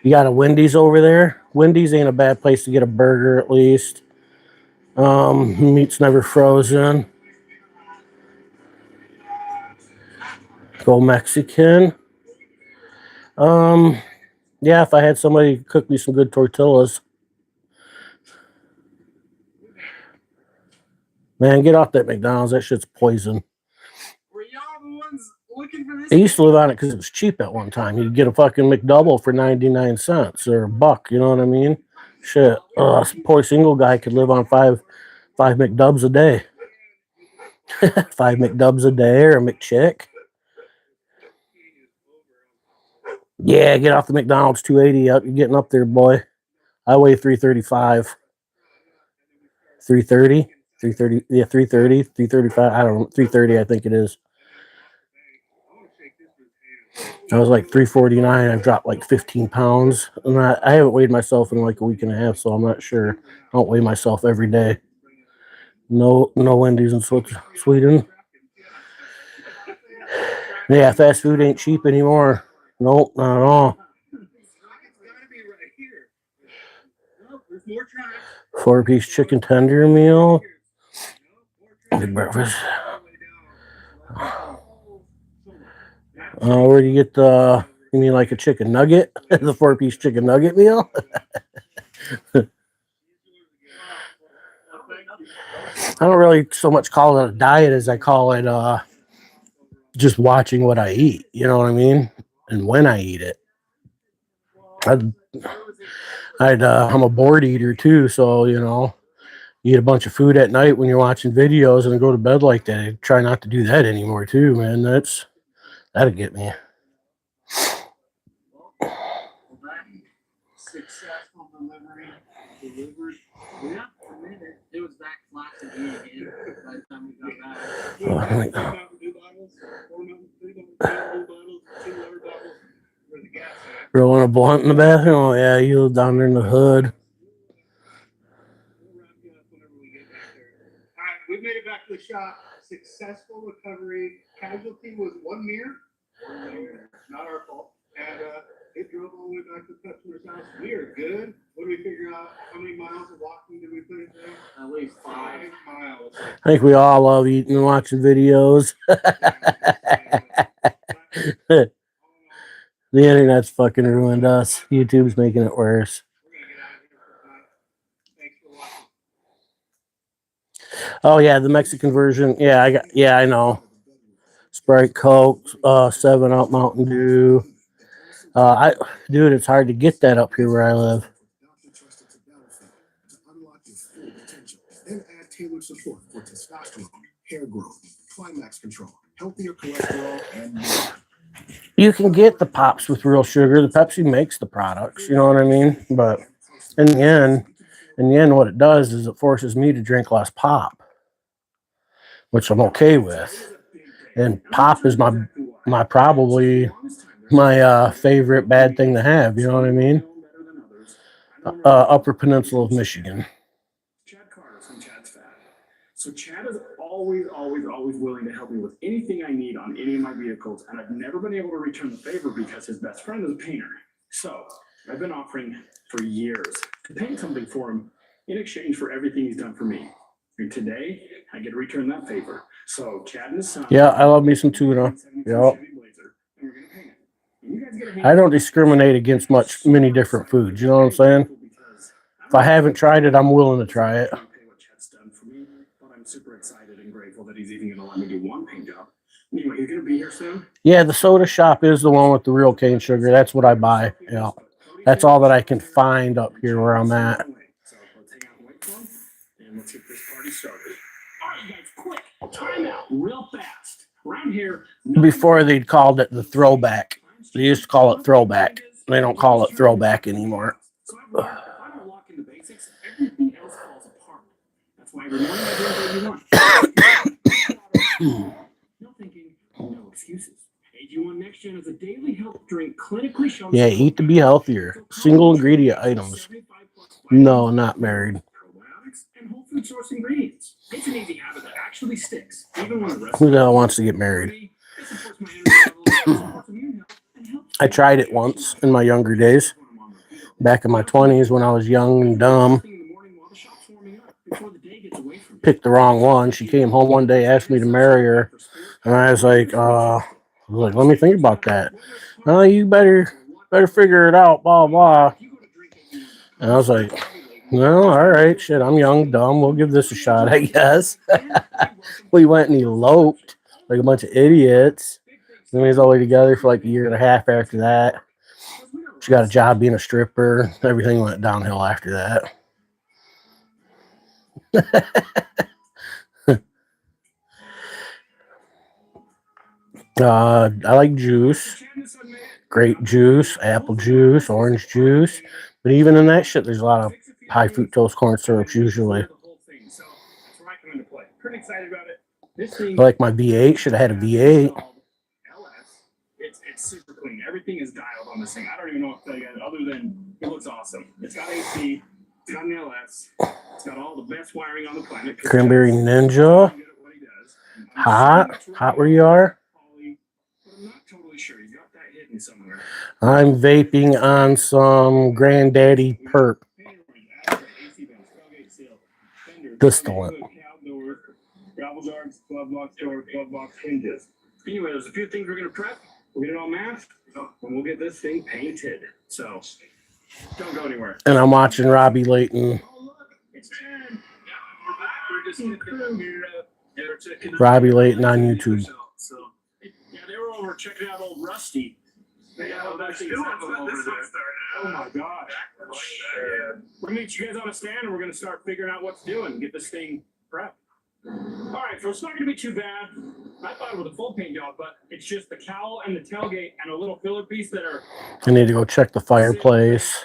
You got a Wendy's over there. Wendy's ain't a bad place to get a burger at least. Meat's never frozen. Go Mexican. Yeah, if I had somebody cook me some good tortillas. Man, get off that McDonald's. That shit's poison. Were y'all the ones looking for this? I used to live on it because it was cheap at one time. You'd get a fucking McDouble for 99 cents or $1. You know what I mean? Shit. Poor single guy could live on five McDubs a day. 5 McDubs a day or a McChick. Yeah, get off the McDonald's 280 up. You're getting up there, boy. I weigh 335. 330? 330, yeah, 330, 335. I don't know. 330, I think it is. I was like 349. I've dropped like 15 pounds. And I haven't weighed myself in like a week and a half, so I'm not sure. I don't weigh myself every day. No Wendy's in Sweden. Yeah, fast food ain't cheap anymore. Nope, not at all. 4-piece chicken tender meal. Big breakfast. Where do you get you mean like a chicken nugget? The 4-piece chicken nugget meal? I don't really so much call it a diet as I call it just watching what I eat. You know what I mean? And when I eat it. I'm a bored eater too, so you know, you eat a bunch of food at night when you're watching videos and then go to bed like that. I try not to do that anymore too, man. That'll get me. Successful delivery. Delivered. Yeah, a minute. It was back flat to me again by the time we got back. Rolling a blunt in the bathroom? Oh, yeah, you live down there in the hood. we made it back to the shop. Successful recovery. Casualty was one mirror. Not our fault. And it drove all the way back to the customer's house. We are good. What do we figure out? How many miles of walking did we put in there? At least 5 miles. I think we all love eating and watching videos. The internet's fucking ruined us. YouTube's making it worse. We're gonna get out of here for tonight. Thanks for watching. Oh yeah, the Mexican version. Yeah, I know. Sprite, Coke, 7-Up, Mountain Dew. Dude, it's hard to get that up here where I live. Then add tailored support for testosterone, hair growth, climax control, healthier cholesterol, and more. You can get the pops with real sugar. The Pepsi makes the products, you know what I mean? But in the end, what it does is it forces me to drink less pop, which I'm okay with. And pop is my probably my favorite bad thing to have, you know what I mean? Upper Peninsula of Michigan. Chad Carter from Chad's Fat. So Chad is always willing to help me with anything I need on any of my vehicles, and I've never been able to return the favor because his best friend is a painter. So I've been offering for years to paint something for him in exchange for everything he's done for me. And today I get to return that favor. So Chad and his son. Yeah, I love me some tuna. Yep. I don't discriminate against many different foods. You know what I'm saying? If I haven't tried it, I'm willing to try it. But I'm super excited and grateful that he's even going to let me do one paint job. Anyway, he's going to be here soon. Yeah, the soda shop is the one with the real cane sugar. That's what I buy. Yeah, that's all that I can find up here where I'm at. So let's hang out and wait for him, and let's get this party started. All right, you guys, quick, time out, real fast. Around here, Before they'd called it the throwback. They used to call it throwback. They don't call it throwback anymore. So I've learned if I don't lock in the basics, everything else falls apart. That's why every morning I do what you want. No thinking, no excuses. AG1 Next Gen is a daily health drink clinically shown. Yeah, eat to be healthier. Single ingredient items. No, not married. Probiotics and whole food source ingredients. It's an easy habit that actually sticks, even when the rest Who the hell wants to get married? I tried it once in my younger days. Back in my 20s when I was young and dumb. Picked the wrong one. She came home one day, asked me to marry her. And I was like, let me think about that. Oh, you better figure it out, blah, blah. And I was like, well, all right, shit, I'm young, dumb. We'll give this a shot, I guess. We went and eloped like a bunch of idiots. And we was all together for like a year and a half after that. She got a job being a stripper. Everything went downhill after that. I like juice. Grape juice, apple juice, orange juice. But even in that shit, there's a lot of high fructose corn syrups usually. Pretty excited about it. I like my V8. Should have had a V8. It's super clean. Everything is dialed on this thing. I don't even know what to tell you guys other than it looks awesome. It's got AC, it's got an LS, it's got all the best wiring on the planet. Cranberry Ninja. Hot where you are. I'm not totally sure. He's got that hidden somewhere. I'm vaping on some Granddaddy Perp distillate. Gravel guards, glove box door, glove box hinges. Anyway, there's a few things we're gonna prep. We'll get it all masked, and we'll get this thing painted. So don't go anywhere. And I'm watching Robbie Layton. Oh look, it's 10. We're just checking Robbie Layton on YouTube. So yeah, they were over checking out old Rusty. Yeah, well, that's over there. Oh my gosh. We'll meet you guys on a stand, and we're gonna start figuring out what to do and get this thing prepped. All right, so it's not going to be too bad. I thought it was a full paint job, but it's just the cowl and the tailgate and a little filler piece that are. I need to go check the fireplace.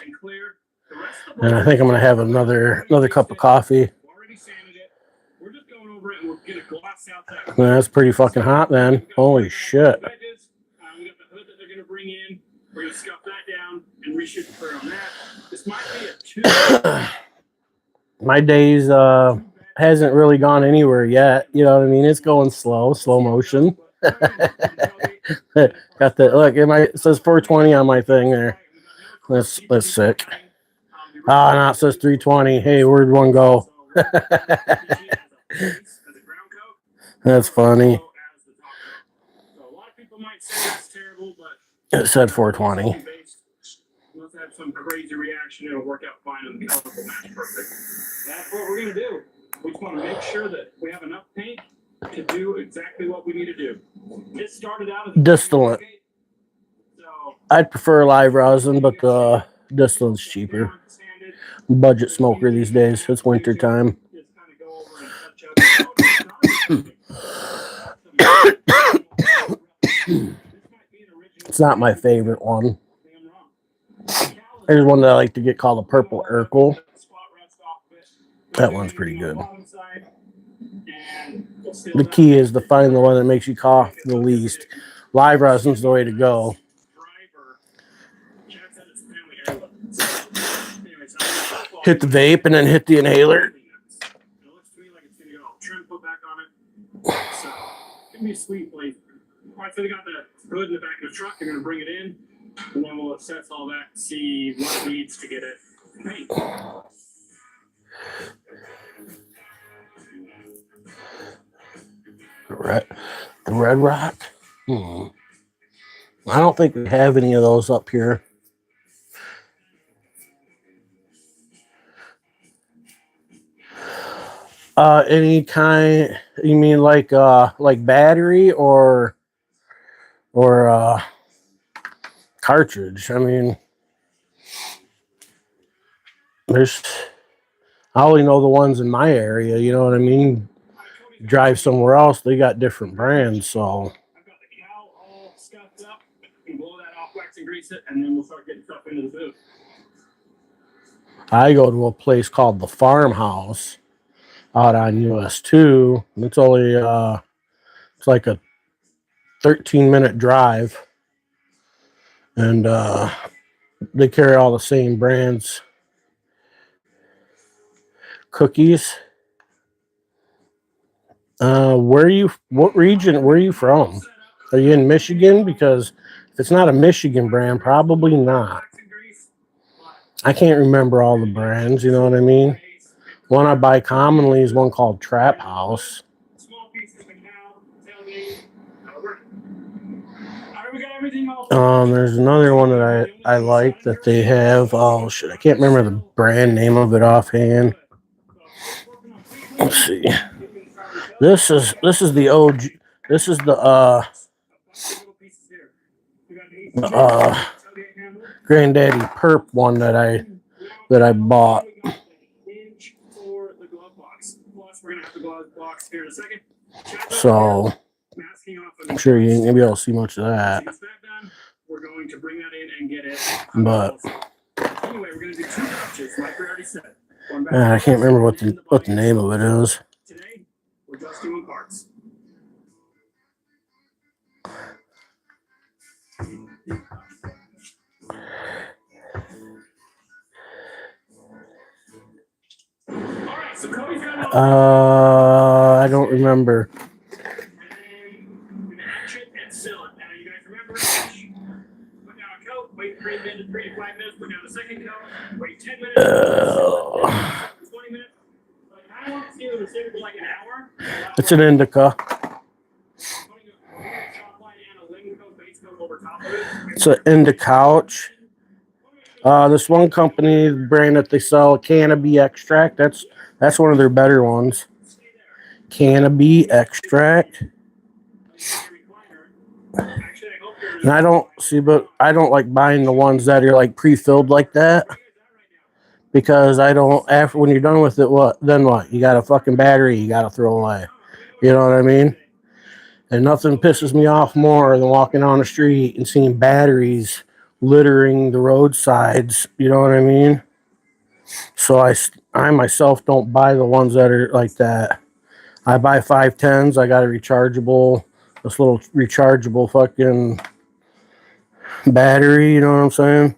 And I think I'm going to have another cup of coffee. Already sanded it. We're just going over it and we're going to gloss out that. That's pretty fucking hot then. Holy shit. We got the hood that they're going to bring in. We're going to scuff that down and reshoot the clear on that. This might be a 2. My days hasn't really gone anywhere yet. You know what I mean? It's going slow motion. Got the look. It says 420 on my thing there. That's sick. Ah, no, it says 320. Hey, where'd one go? That's funny. So a lot of people might say that's terrible, but It said 420. Let's have some crazy reaction. It'll work out fine and the color will match perfect. That's what we're gonna do. We just want to make sure that we have enough paint to do exactly what we need to do. This started out as a Distillate. So I'd prefer live rosin, but the distillate's cheaper. Budget smoker these days. It's winter time. just kind of go over and touch up. It's not my favorite one. There's one that I like to get called a purple Urkel. That one's pretty good. The key is to find the one that makes you cough the least. Live rosin's the way to go. Hit the vape and then hit the inhaler. Give me a sweet plate. All right, so they got the hood in the back of the truck. They're going to bring it in, and then we'll assess all that, see what needs to get it paint. The Red Rock. I don't think we have any of those up here. Any kind? You mean like battery or cartridge? I mean, I only know the ones in my area. You know what I mean? Drive somewhere else, they got different brands. So I've got the cowl all scuffed up. You can blow that off, wax and grease it, and then we'll start getting stuff into the booth. I go to a place called the Farmhouse out on US 2. It's only it's like a 13-minute drive, and they carry all the same brands. Cookies. What region, where are you from? Are you in Michigan? Because if it's not a Michigan brand, probably not. I can't remember all the brands, you know what I mean? One I buy commonly is one called Trap House. There's another one that I like that they have. Oh shit, I can't remember the brand name of it offhand. Let's see. This is the OG. This is the Granddaddy Perp one that I bought. So I'm sure you ain't gonna be able to see much of that. We're going to bring that in and get it. But Anyway, we're going to do 2 batches, like we already said. I can't remember what the name of it is. Today, we're just doing parts. Alright, so Cody's got I don't remember. match it and seal it. Now, you guys remember, put down a coat, wait 3 to 5 minutes, put down a second coat, wait 10 minutes, 20 minutes. But I want to see the receiver for like an hour. It's an indica. It's an indica couch. This one company brand that they sell, Cannabis Extract. That's one of their better ones. Cannabis Extract. And I don't like buying the ones that are like pre-filled like that, because after when you're done with it, then what? You got a fucking battery you got to throw away. You know what I mean? And nothing pisses me off more than walking on the street and seeing batteries littering the roadsides. You know what I mean? So I myself don't buy the ones that are like that. I buy 510s. I got this little rechargeable fucking battery. You know what I'm saying?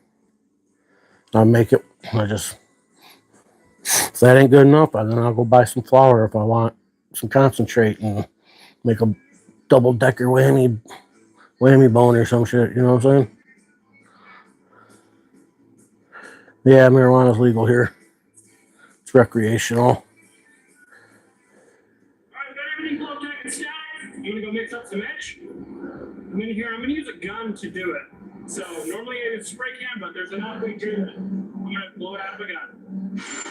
If that ain't good enough, then I'll go buy some flour if I want some concentrate and make a double-decker whammy bone or some shit. You know what I'm saying? Yeah, marijuana's legal here. It's recreational. All right, got everything plugged in and stacked. I'm gonna go mix up some edge. I'm gonna use a gun to do it. So normally it's spray can, but there's enough weight to it. I'm gonna blow it out of a gun.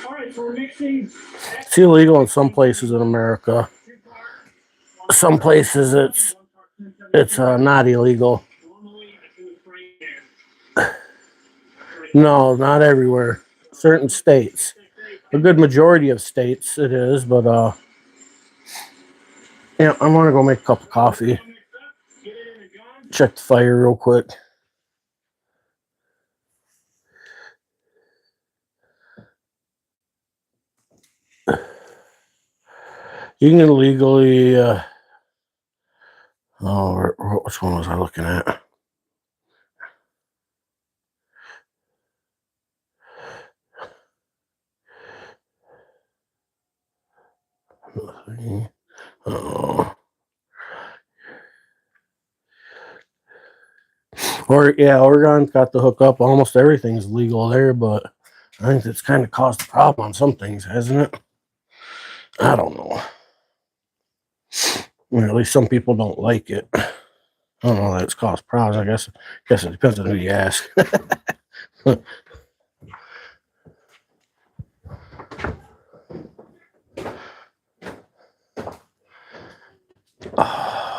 All right, so we're mixing. It's illegal in some places in America. Some places it's not illegal. Normally I do a spray can. No, not everywhere. Certain states. A good majority of states it is, but yeah, I'm gonna go make a cup of coffee. Check the fire real quick. You can legally which one was I looking at? Oh. Or yeah, Oregon's got the hookup. Almost everything's legal there, but I think it's kind of caused a problem on some things, hasn't it? I don't know. Or at least some people don't like it. I don't know that it's caused problems. I guess it depends on who you ask.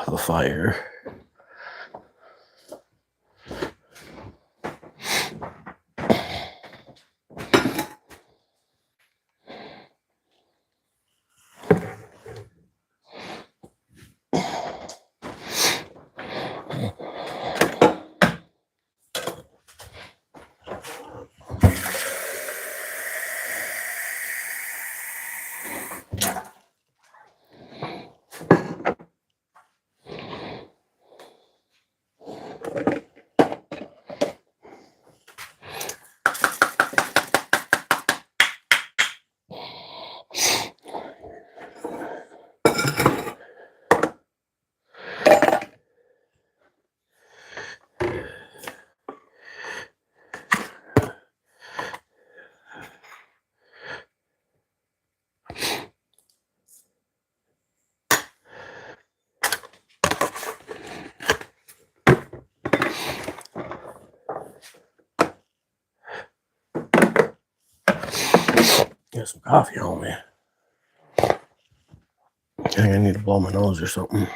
The fire. Get some coffee on me. I think I need to blow my nose or something.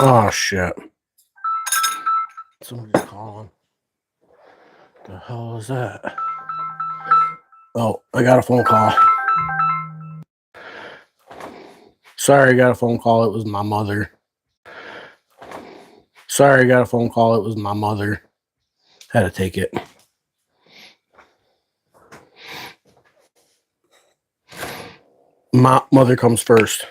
Oh shit. Somebody's calling. The hell is that? Oh, I got a phone call. Sorry, I got a phone call. It was my mother. Sorry, I got a phone call. It was my mother. Had to take it. My mother comes first.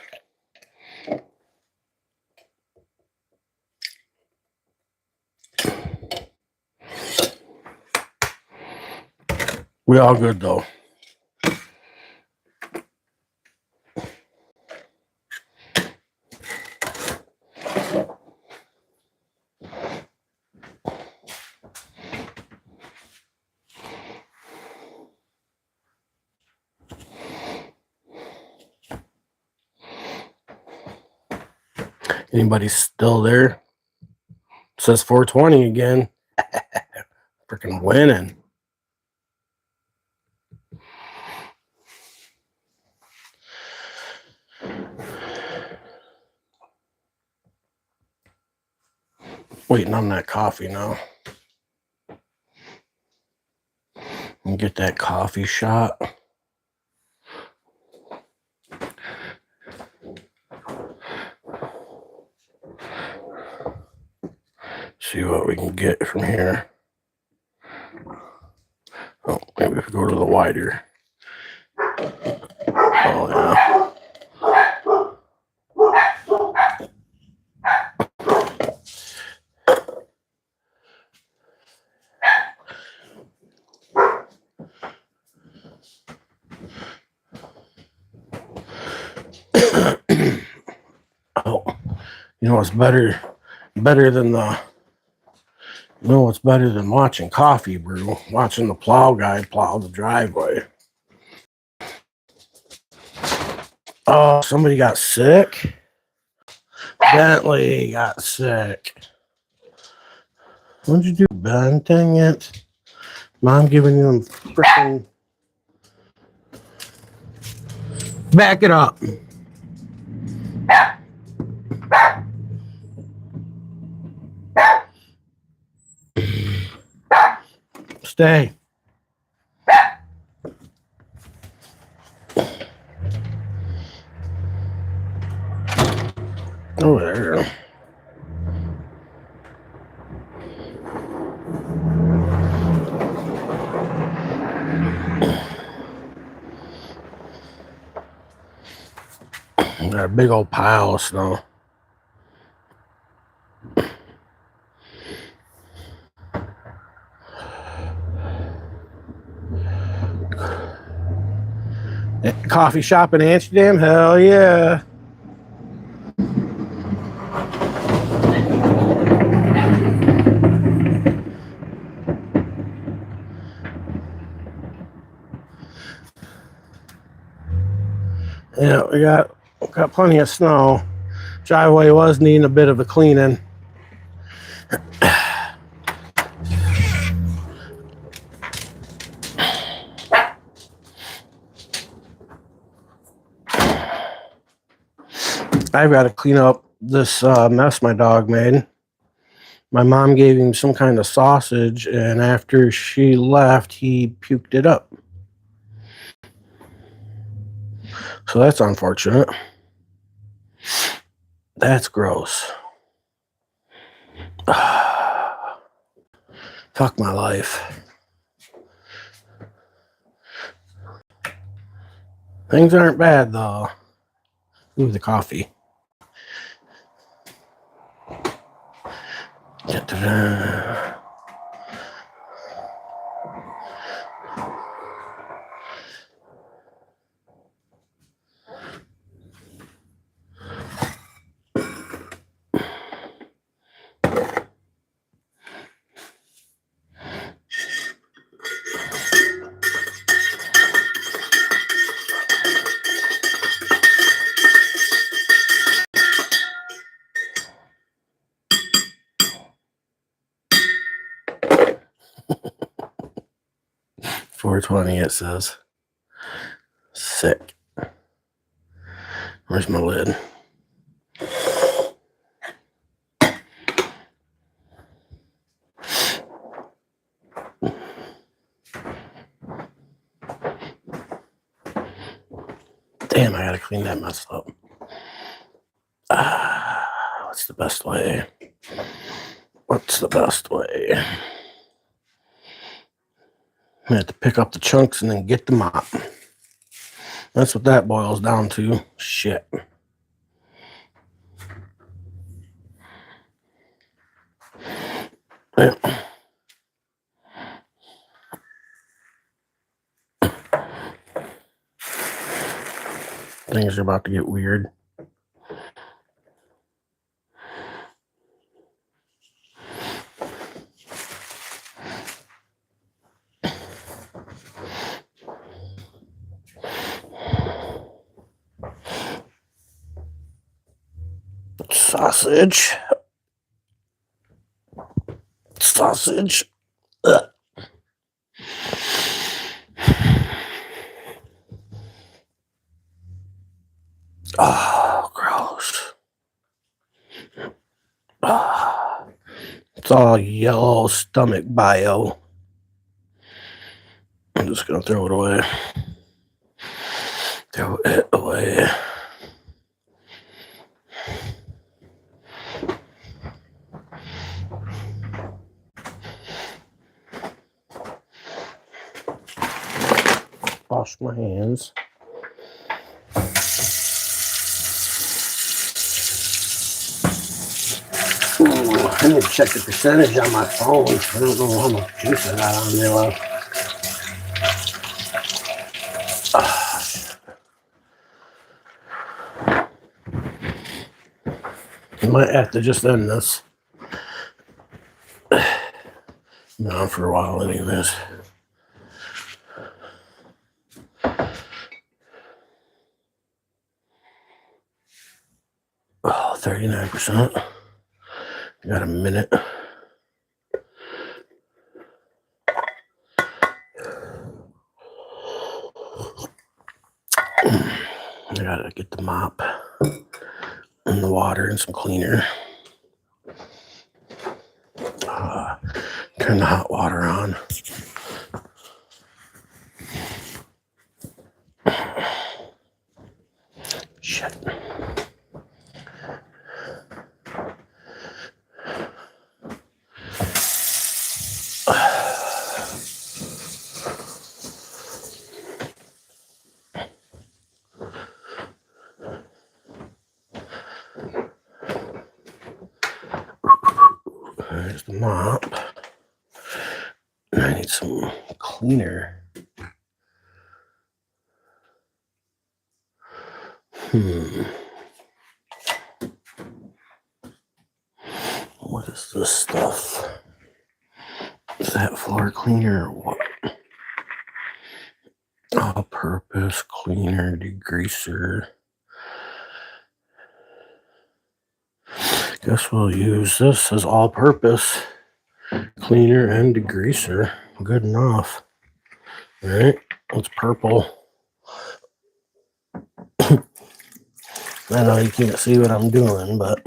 We all good though. Anybody still there? Says 420 again. Freaking winning. Waiting on that coffee now. And get that coffee shot. See see what we can get from here. Oh, maybe if we go to the wider. Oh, yeah. Oh, you know what's better than the, you know what's better than watching coffee brew? Watching the plow guy plow the driveway. Oh, somebody got sick. Bentley got sick. What'd you do, Ben? Dang it. Mom giving you freaking. Back it up. Stay. Oh, there. Got a big old pile of snow. Coffee shop in Amsterdam? Hell yeah. Yeah, we got plenty of snow. Driveway was needing a bit of a cleaning. I've got to clean up this mess my dog made. My mom gave him some kind of sausage, and after she left, he puked it up. So that's unfortunate. That's gross. Fuck my life. Things aren't bad, though. Ooh, the coffee. Da-da-da. $4.20 it says. Sick. Where's my lid? Damn, I gotta clean that mess up. What's the best way? What's the best way? I have to pick up the chunks and then get the mop. That's what that boils down to. Shit. Yeah. Things are about to get weird. Sausage. Ugh. Oh, gross. It's all yellow stomach bio. I'm just gonna throw it away. Throw it away. Wash my hands. Ooh, I need to check the percentage on my phone. I don't know how much juice I got on there left. I might have to just end this. Been on for a while anyways. Oh, 39%. Got a minute. I gotta get the mop and the water and some cleaner. Turn the hot water on. Shit. There's the mop. And I need some cleaner. What is this stuff? Is that floor cleaner or what? All-purpose cleaner, degreaser. Guess we'll use this as all-purpose cleaner and degreaser. Good enough. All right, it's purple. I know you can't see what I'm doing, but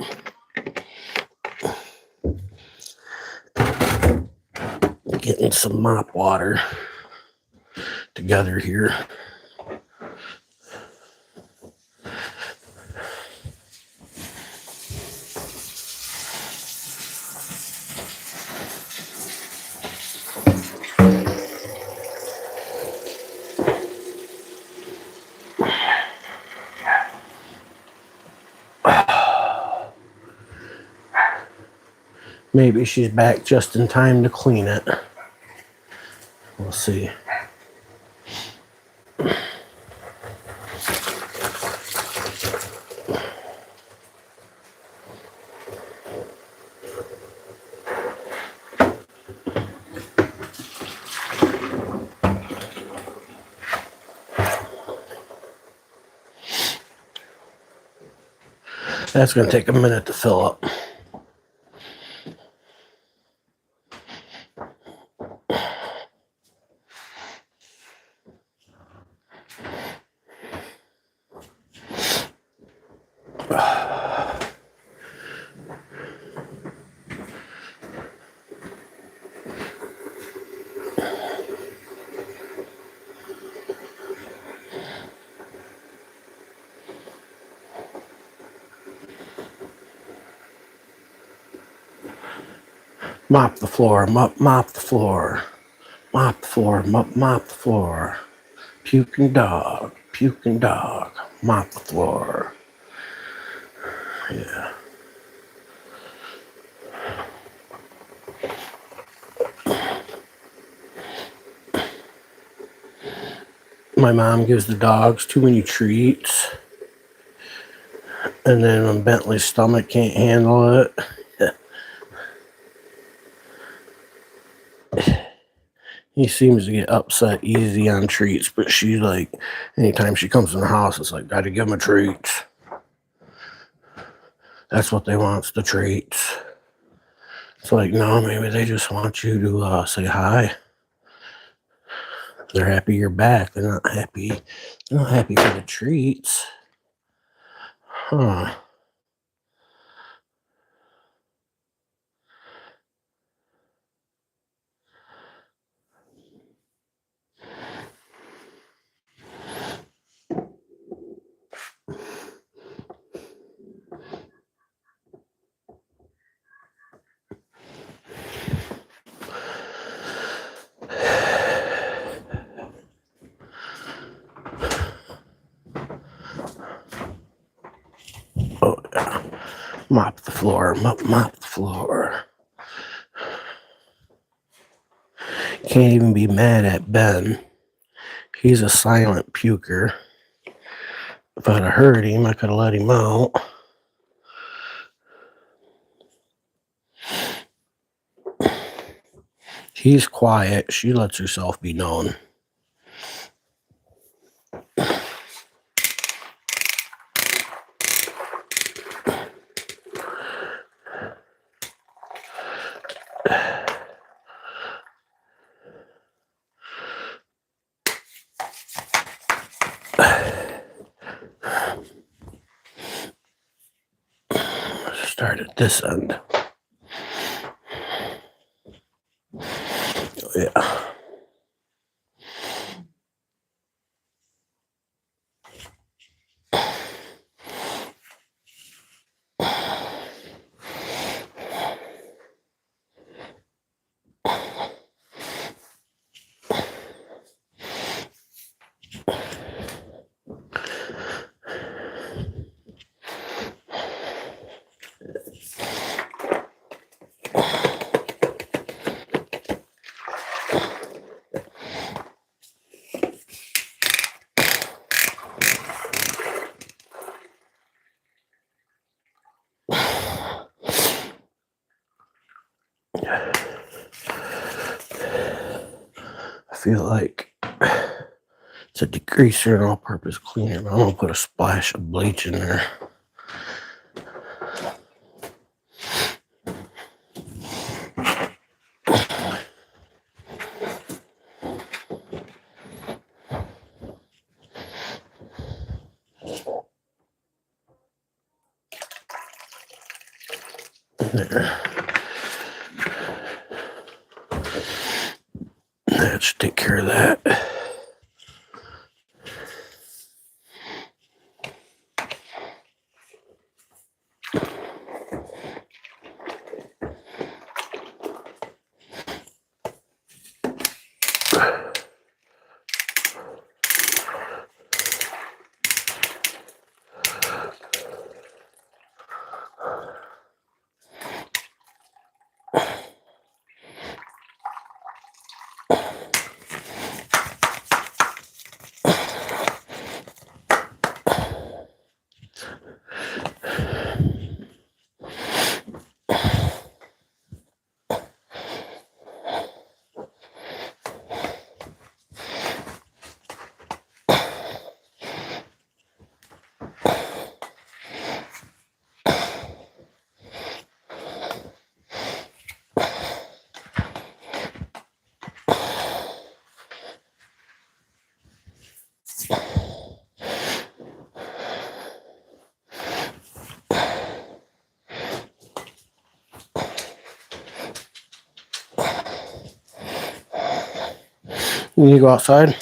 getting some mop water together here. Maybe she's back just in time to clean it. We'll see. That's going to take a minute to fill up. Mop the floor, mop the floor, mop the floor, mop the floor. Puking dog, mop the floor. Yeah. My mom gives the dogs too many treats. And then when Bentley's stomach can't handle it, he seems to get upset easy on treats, but she's like, anytime she comes in the house, it's like, gotta give him a treat. That's what they want, the treats. It's like, no, maybe they just want you to say hi. They're happy you're back. They're not happy for the treats. Huh. Mop the floor, mop the floor. Can't even be mad at Ben. He's a silent puker. If I'd have heard him, I could have let him out. He's quiet. She lets herself be known. Start at this end. Oh, yeah. I feel like it's a degreaser and all-purpose cleaner, but I'm gonna put a splash of bleach in there. There. That should take care of that. You need to go outside?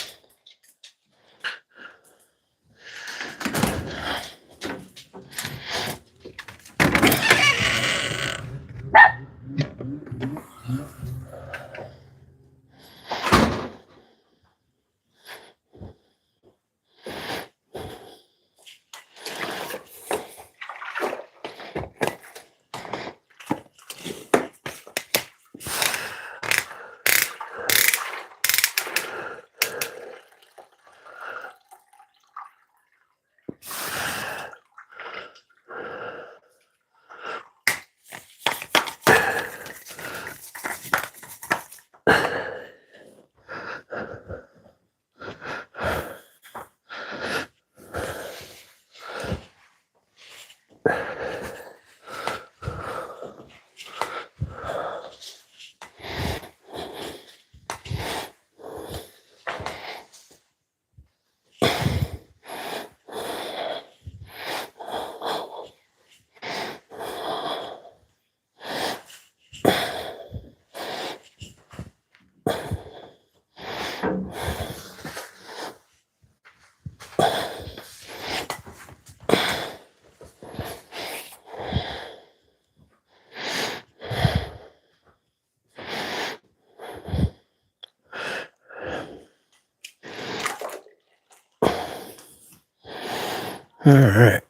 All right.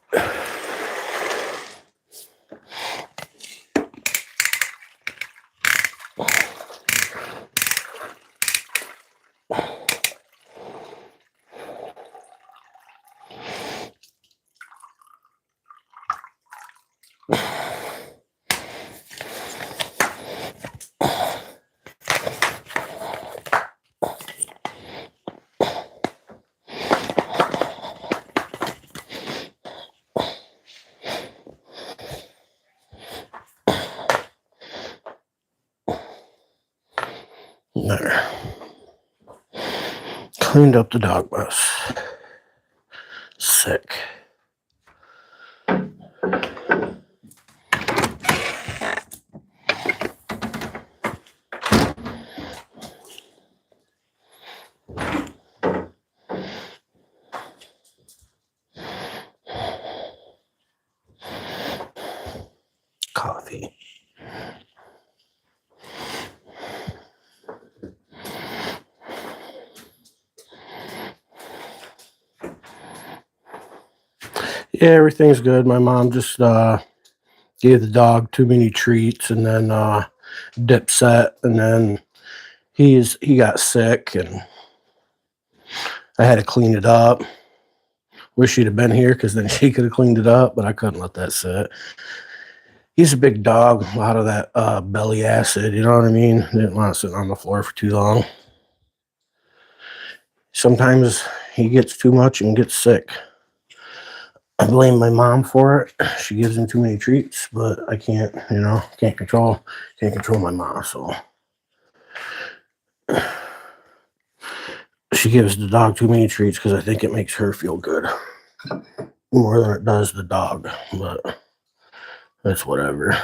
Cleaned up the dog mess. Sick. Coffee. Yeah, everything's good. My mom just gave the dog too many treats and then Dipset, and then he got sick and I had to clean it up. Wish she'd have been here because then she could have cleaned it up, but I couldn't let that sit. He's a big dog, a lot of that belly acid, you know what I mean? Didn't want to sit on the floor for too long. Sometimes he gets too much and gets sick. I blame my mom for it. She gives him too many treats, but I can't, can't control my mom, so she gives the dog too many treats because I think it makes her feel good more than it does the dog, but that's whatever.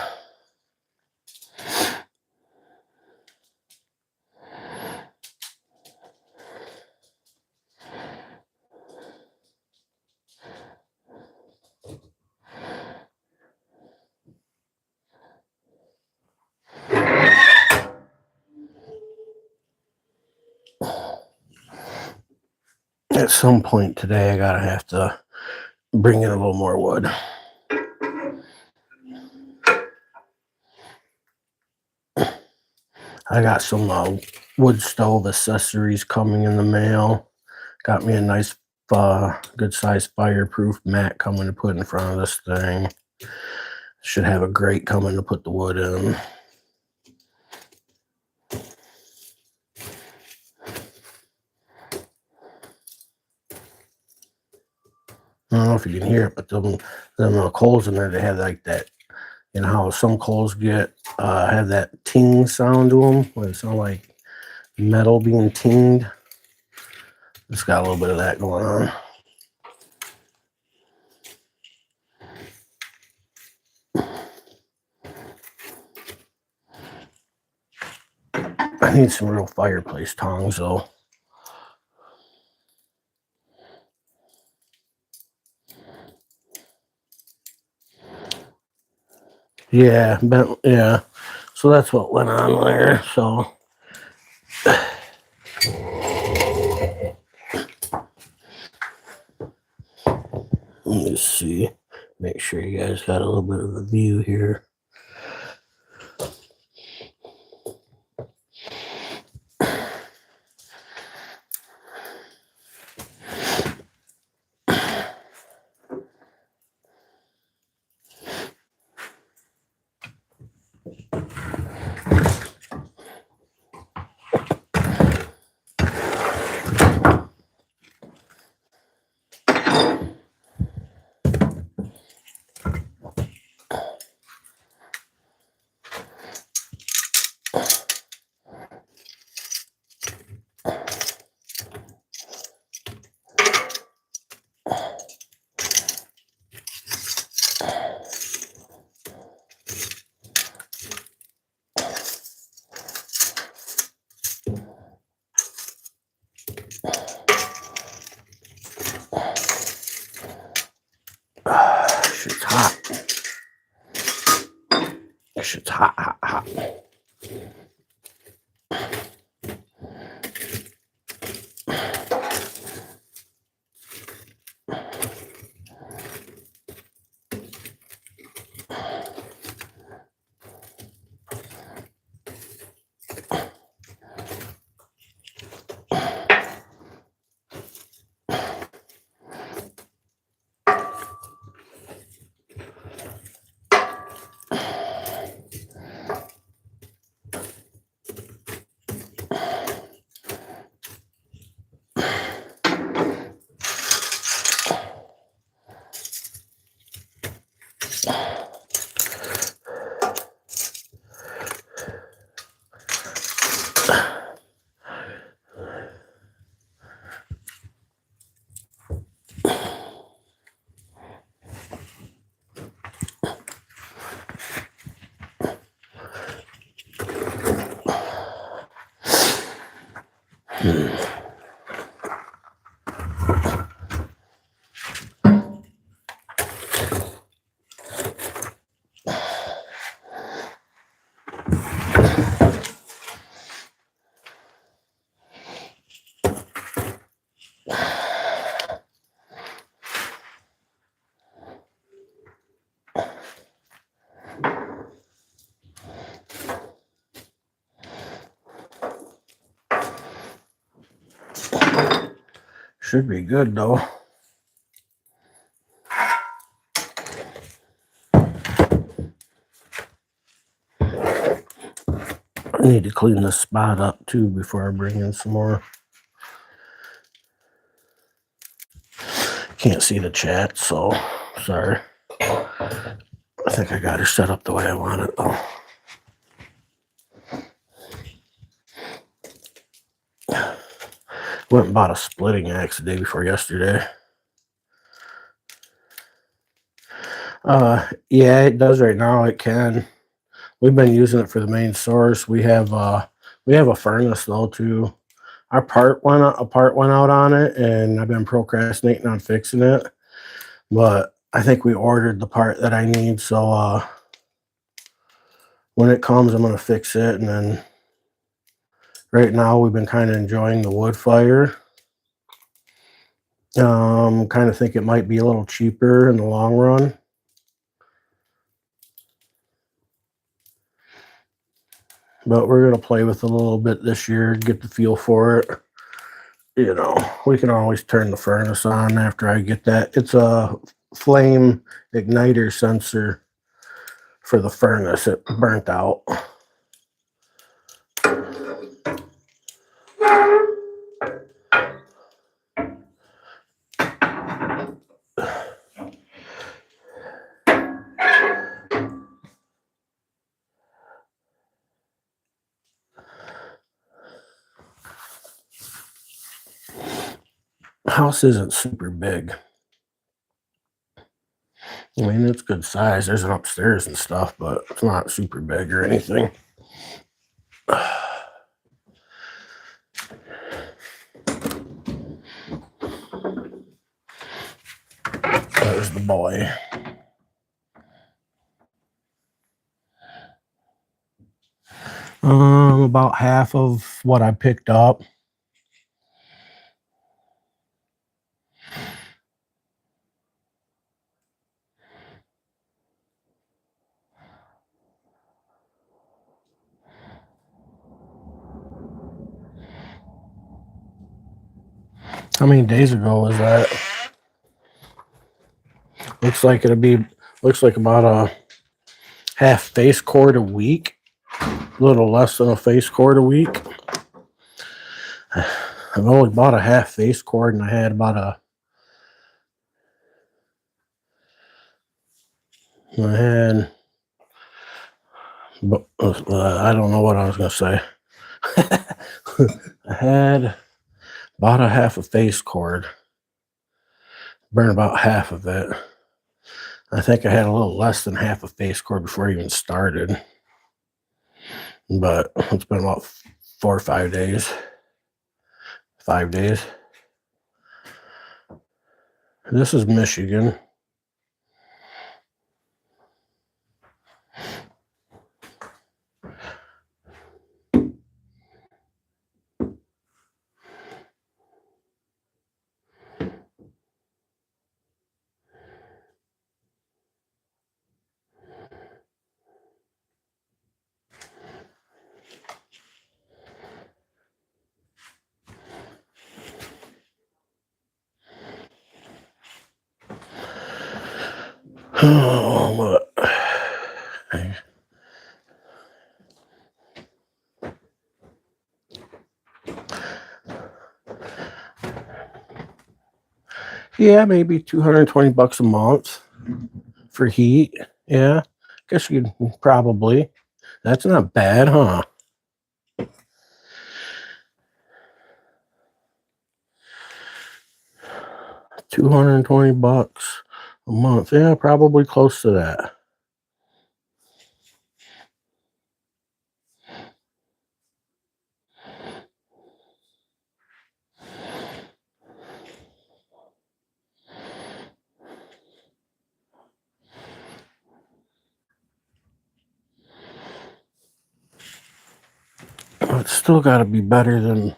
At some point today, I gotta have to bring in a little more wood. I got some wood stove accessories coming in the mail. Got me a nice, good sized fireproof mat coming to put in front of this thing. Should have a grate coming to put the wood in. I don't know if you can hear it, but them coals in there, they have like that. You know how some coals have that ting sound to them, where it sounds like metal being tinged. It's got a little bit of that going on. I need some real fireplace tongs though. Yeah, yeah. So that's what went on there. So let me see. Make sure you guys got a little bit of a view here. Shit's hot. Shit's hot, hot, hot. Should be good though. I need to clean this spot up too before I bring in some more. Can't see the chat, so sorry. I think I got it set up the way I want it though. Went and bought a splitting axe the day before yesterday. Yeah, it does right now. It can. We've been using it for the main source. We have a furnace though too. A part went out on it, and I've been procrastinating on fixing it. But I think we ordered the part that I need, so when it comes, I'm gonna fix it. And then right now, we've been kind of enjoying the wood fire. Kind of think it might be a little cheaper in the long run. But we're gonna play with it a little bit this year, get the feel for it. You know, we can always turn the furnace on after I get that. It's a flame igniter sensor for the furnace. It burnt out. House isn't super big. I mean, it's good size. There's an upstairs and stuff, but it's not super big or anything. There's the boy. About half of what I picked up. How many days ago was that? Looks like about a half face cord a week. A little less than a face cord a week. I've only bought a half face cord, and I had about I don't know what I was gonna say. I had about a half a face cord. Burned about half of it. I think I had a little less than half a face cord before I even started. But it's been about 4 or 5 days. 5 days. This is Michigan. Oh, what? Yeah, maybe $220 a month for heat. Yeah, guess you could probably. That's not bad, huh? $220 a month. Yeah, probably close to that. it's still got to be better than.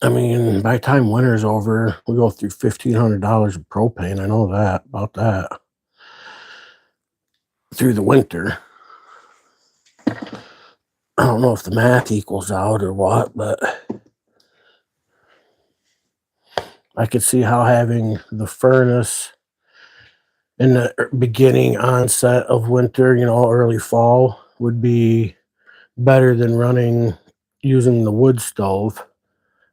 I mean, by the time winter's over, we go through $1,500 of propane. I know that about that through the winter. I don't know if the math equals out or what, but I could see how having the furnace in the beginning onset of winter, early fall, would be better than running using the wood stove.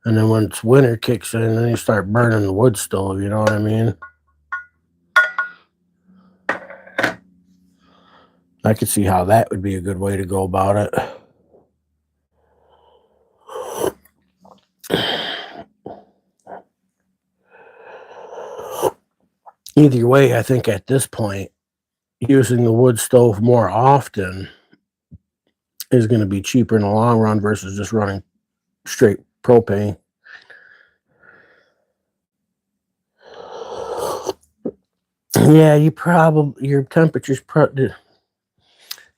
And then once winter kicks in, then you start burning the wood stove, you know what I mean? I could see how that would be a good way to go about it. Either way, I think at this point, using the wood stove more often is going to be cheaper in the long run versus just running straight propane. Yeah, your temperatures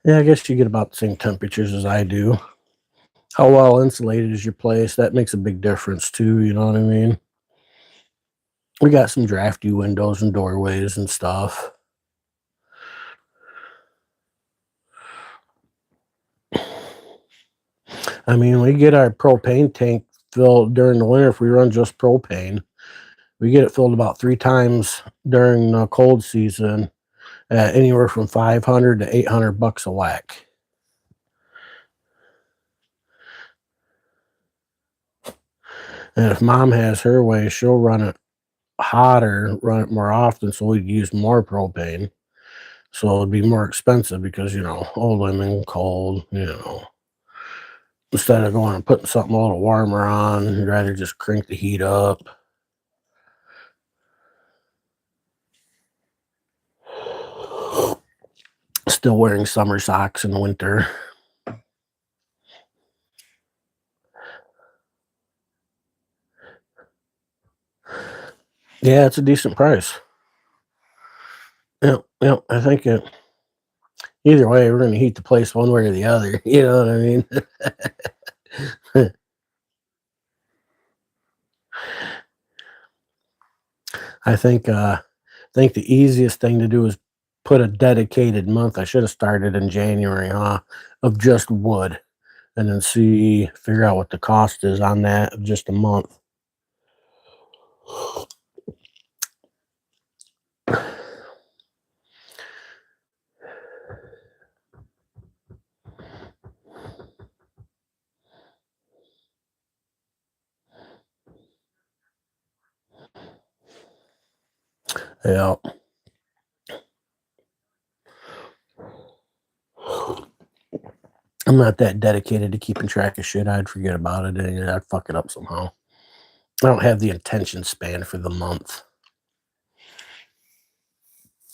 yeah, I guess you get about the same temperatures as I do. How well insulated is your place? That makes a big difference too, you know what I mean? We got some drafty windows and doorways and stuff. I mean, we get our propane tank filled during the winter if we run just propane. We get it filled about 3 times during the cold season at anywhere from $500 to $800 a whack. And if mom has her way, she'll run it hotter, run it more often, so we'd use more propane. So it'd be more expensive because, old women cold, Instead of going and putting something a little warmer on, you'd rather just crank the heat up. Still wearing summer socks in the winter. Yeah, it's a decent price. Yep, I think either way, we're going to heat the place one way or the other. You know what I mean? I think the easiest thing to do is put a dedicated month. I should have started in January, of just wood, and then figure out what the cost is on that of just a month. Yeah. I'm not that dedicated to keeping track of shit. I'd forget about it and I'd fuck it up somehow. I don't have the attention span for the month.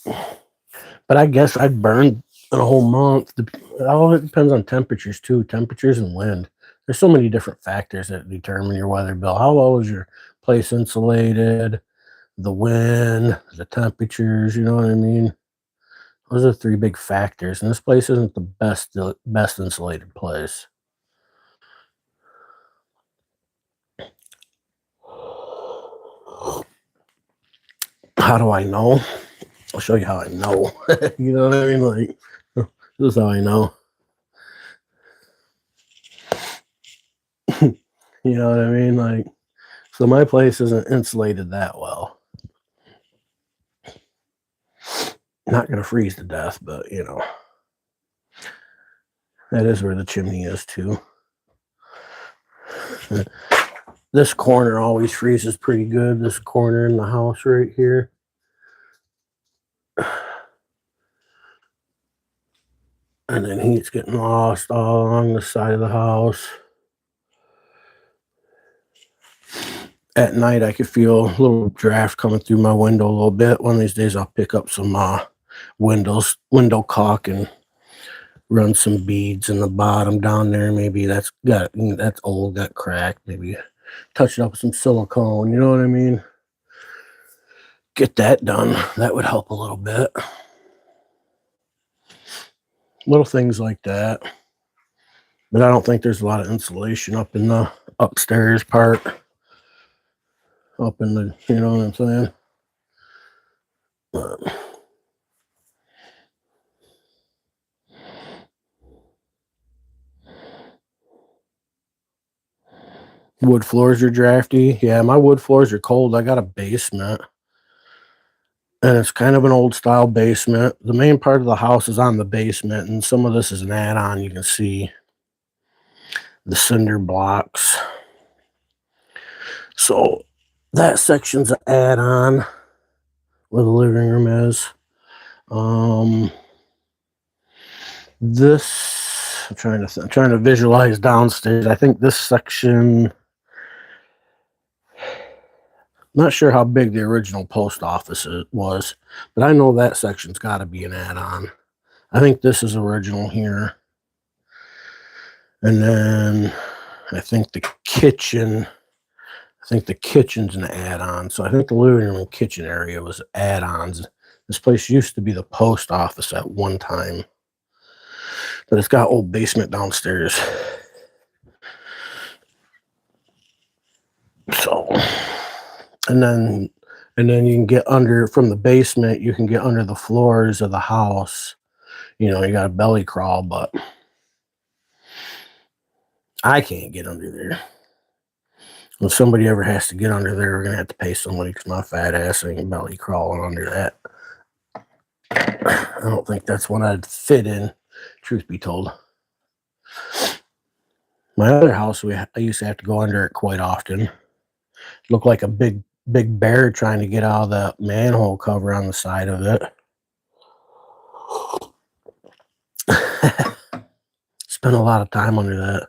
But I guess I'd burn a whole month. All of it depends on temperatures too. Temperatures and wind. There's so many different factors that determine your weather bill. How well is your place insulated? The wind, the temperatures, you know what I mean? Those are 3 big factors. And this place isn't the best insulated place. How do I know? I'll show you how I know. You know what I mean? Like, this is how I know. You know what I mean? Like, so my place isn't insulated that well. Not going to freeze to death, but, that is where the chimney is too. This corner always freezes pretty good. This corner in the house right here. And then heat's getting lost all along the side of the house. At night, I could feel a little draft coming through my window a little bit. One of these days, I'll pick up some window caulk and run some beads in the bottom down there. Maybe that's old, got cracked. Maybe touch it up with some silicone. You know what I mean? Get that done. That would help a little bit. Little things like that. But I don't think there's a lot of insulation up in the upstairs part. Up in the, you know what I'm saying? Wood floors are drafty. Yeah, my wood floors are cold. I got a basement. And it's kind of an old style basement. The main part of the house is on the basement, and some of this is an add-on. You can see the cinder blocks. So that section's an add-on where the living room is. This I'm trying to visualize downstairs. I think this section, not sure how big the original post office was, but I know that section's got to be an add-on. I think this is original here. And then I think the kitchen's an add-on. So I think the living room and kitchen area was add-ons. This place used to be the post office at one time, but it's got old basement downstairs. So, and then you can get under, from the basement, you can get under the floors of the house. You know, you got a belly crawl, but I can't get under there. If somebody ever has to get under there, we're going to have to pay somebody because my fat ass ain't belly crawling under that. I don't think that's what I'd fit in, truth be told. My other house, I used to have to go under it quite often. Looked like a big bear trying to get out of the manhole cover on the side of it. Spent a lot of time under that.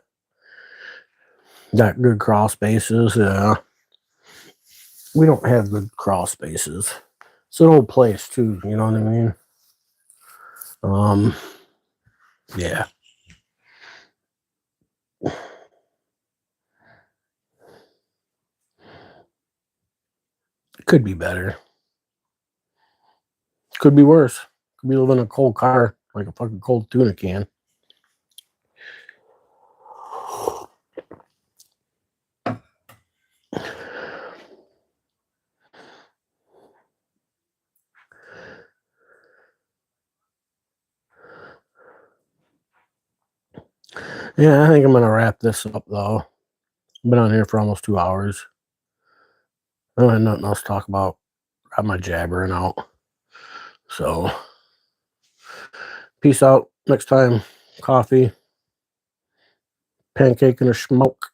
Got good crawl spaces. We don't have good crawl spaces. It's an old place too, you know what I mean? Yeah. Could be better. Could be worse. Could be living in a cold car, like a fucking cold tuna can. Yeah, I think I'm gonna wrap this up though. I've been on here for almost 2 hours. I don't have nothing else to talk about. Got my jabbering out. So, peace out. Next time, coffee, pancake, and a smoke.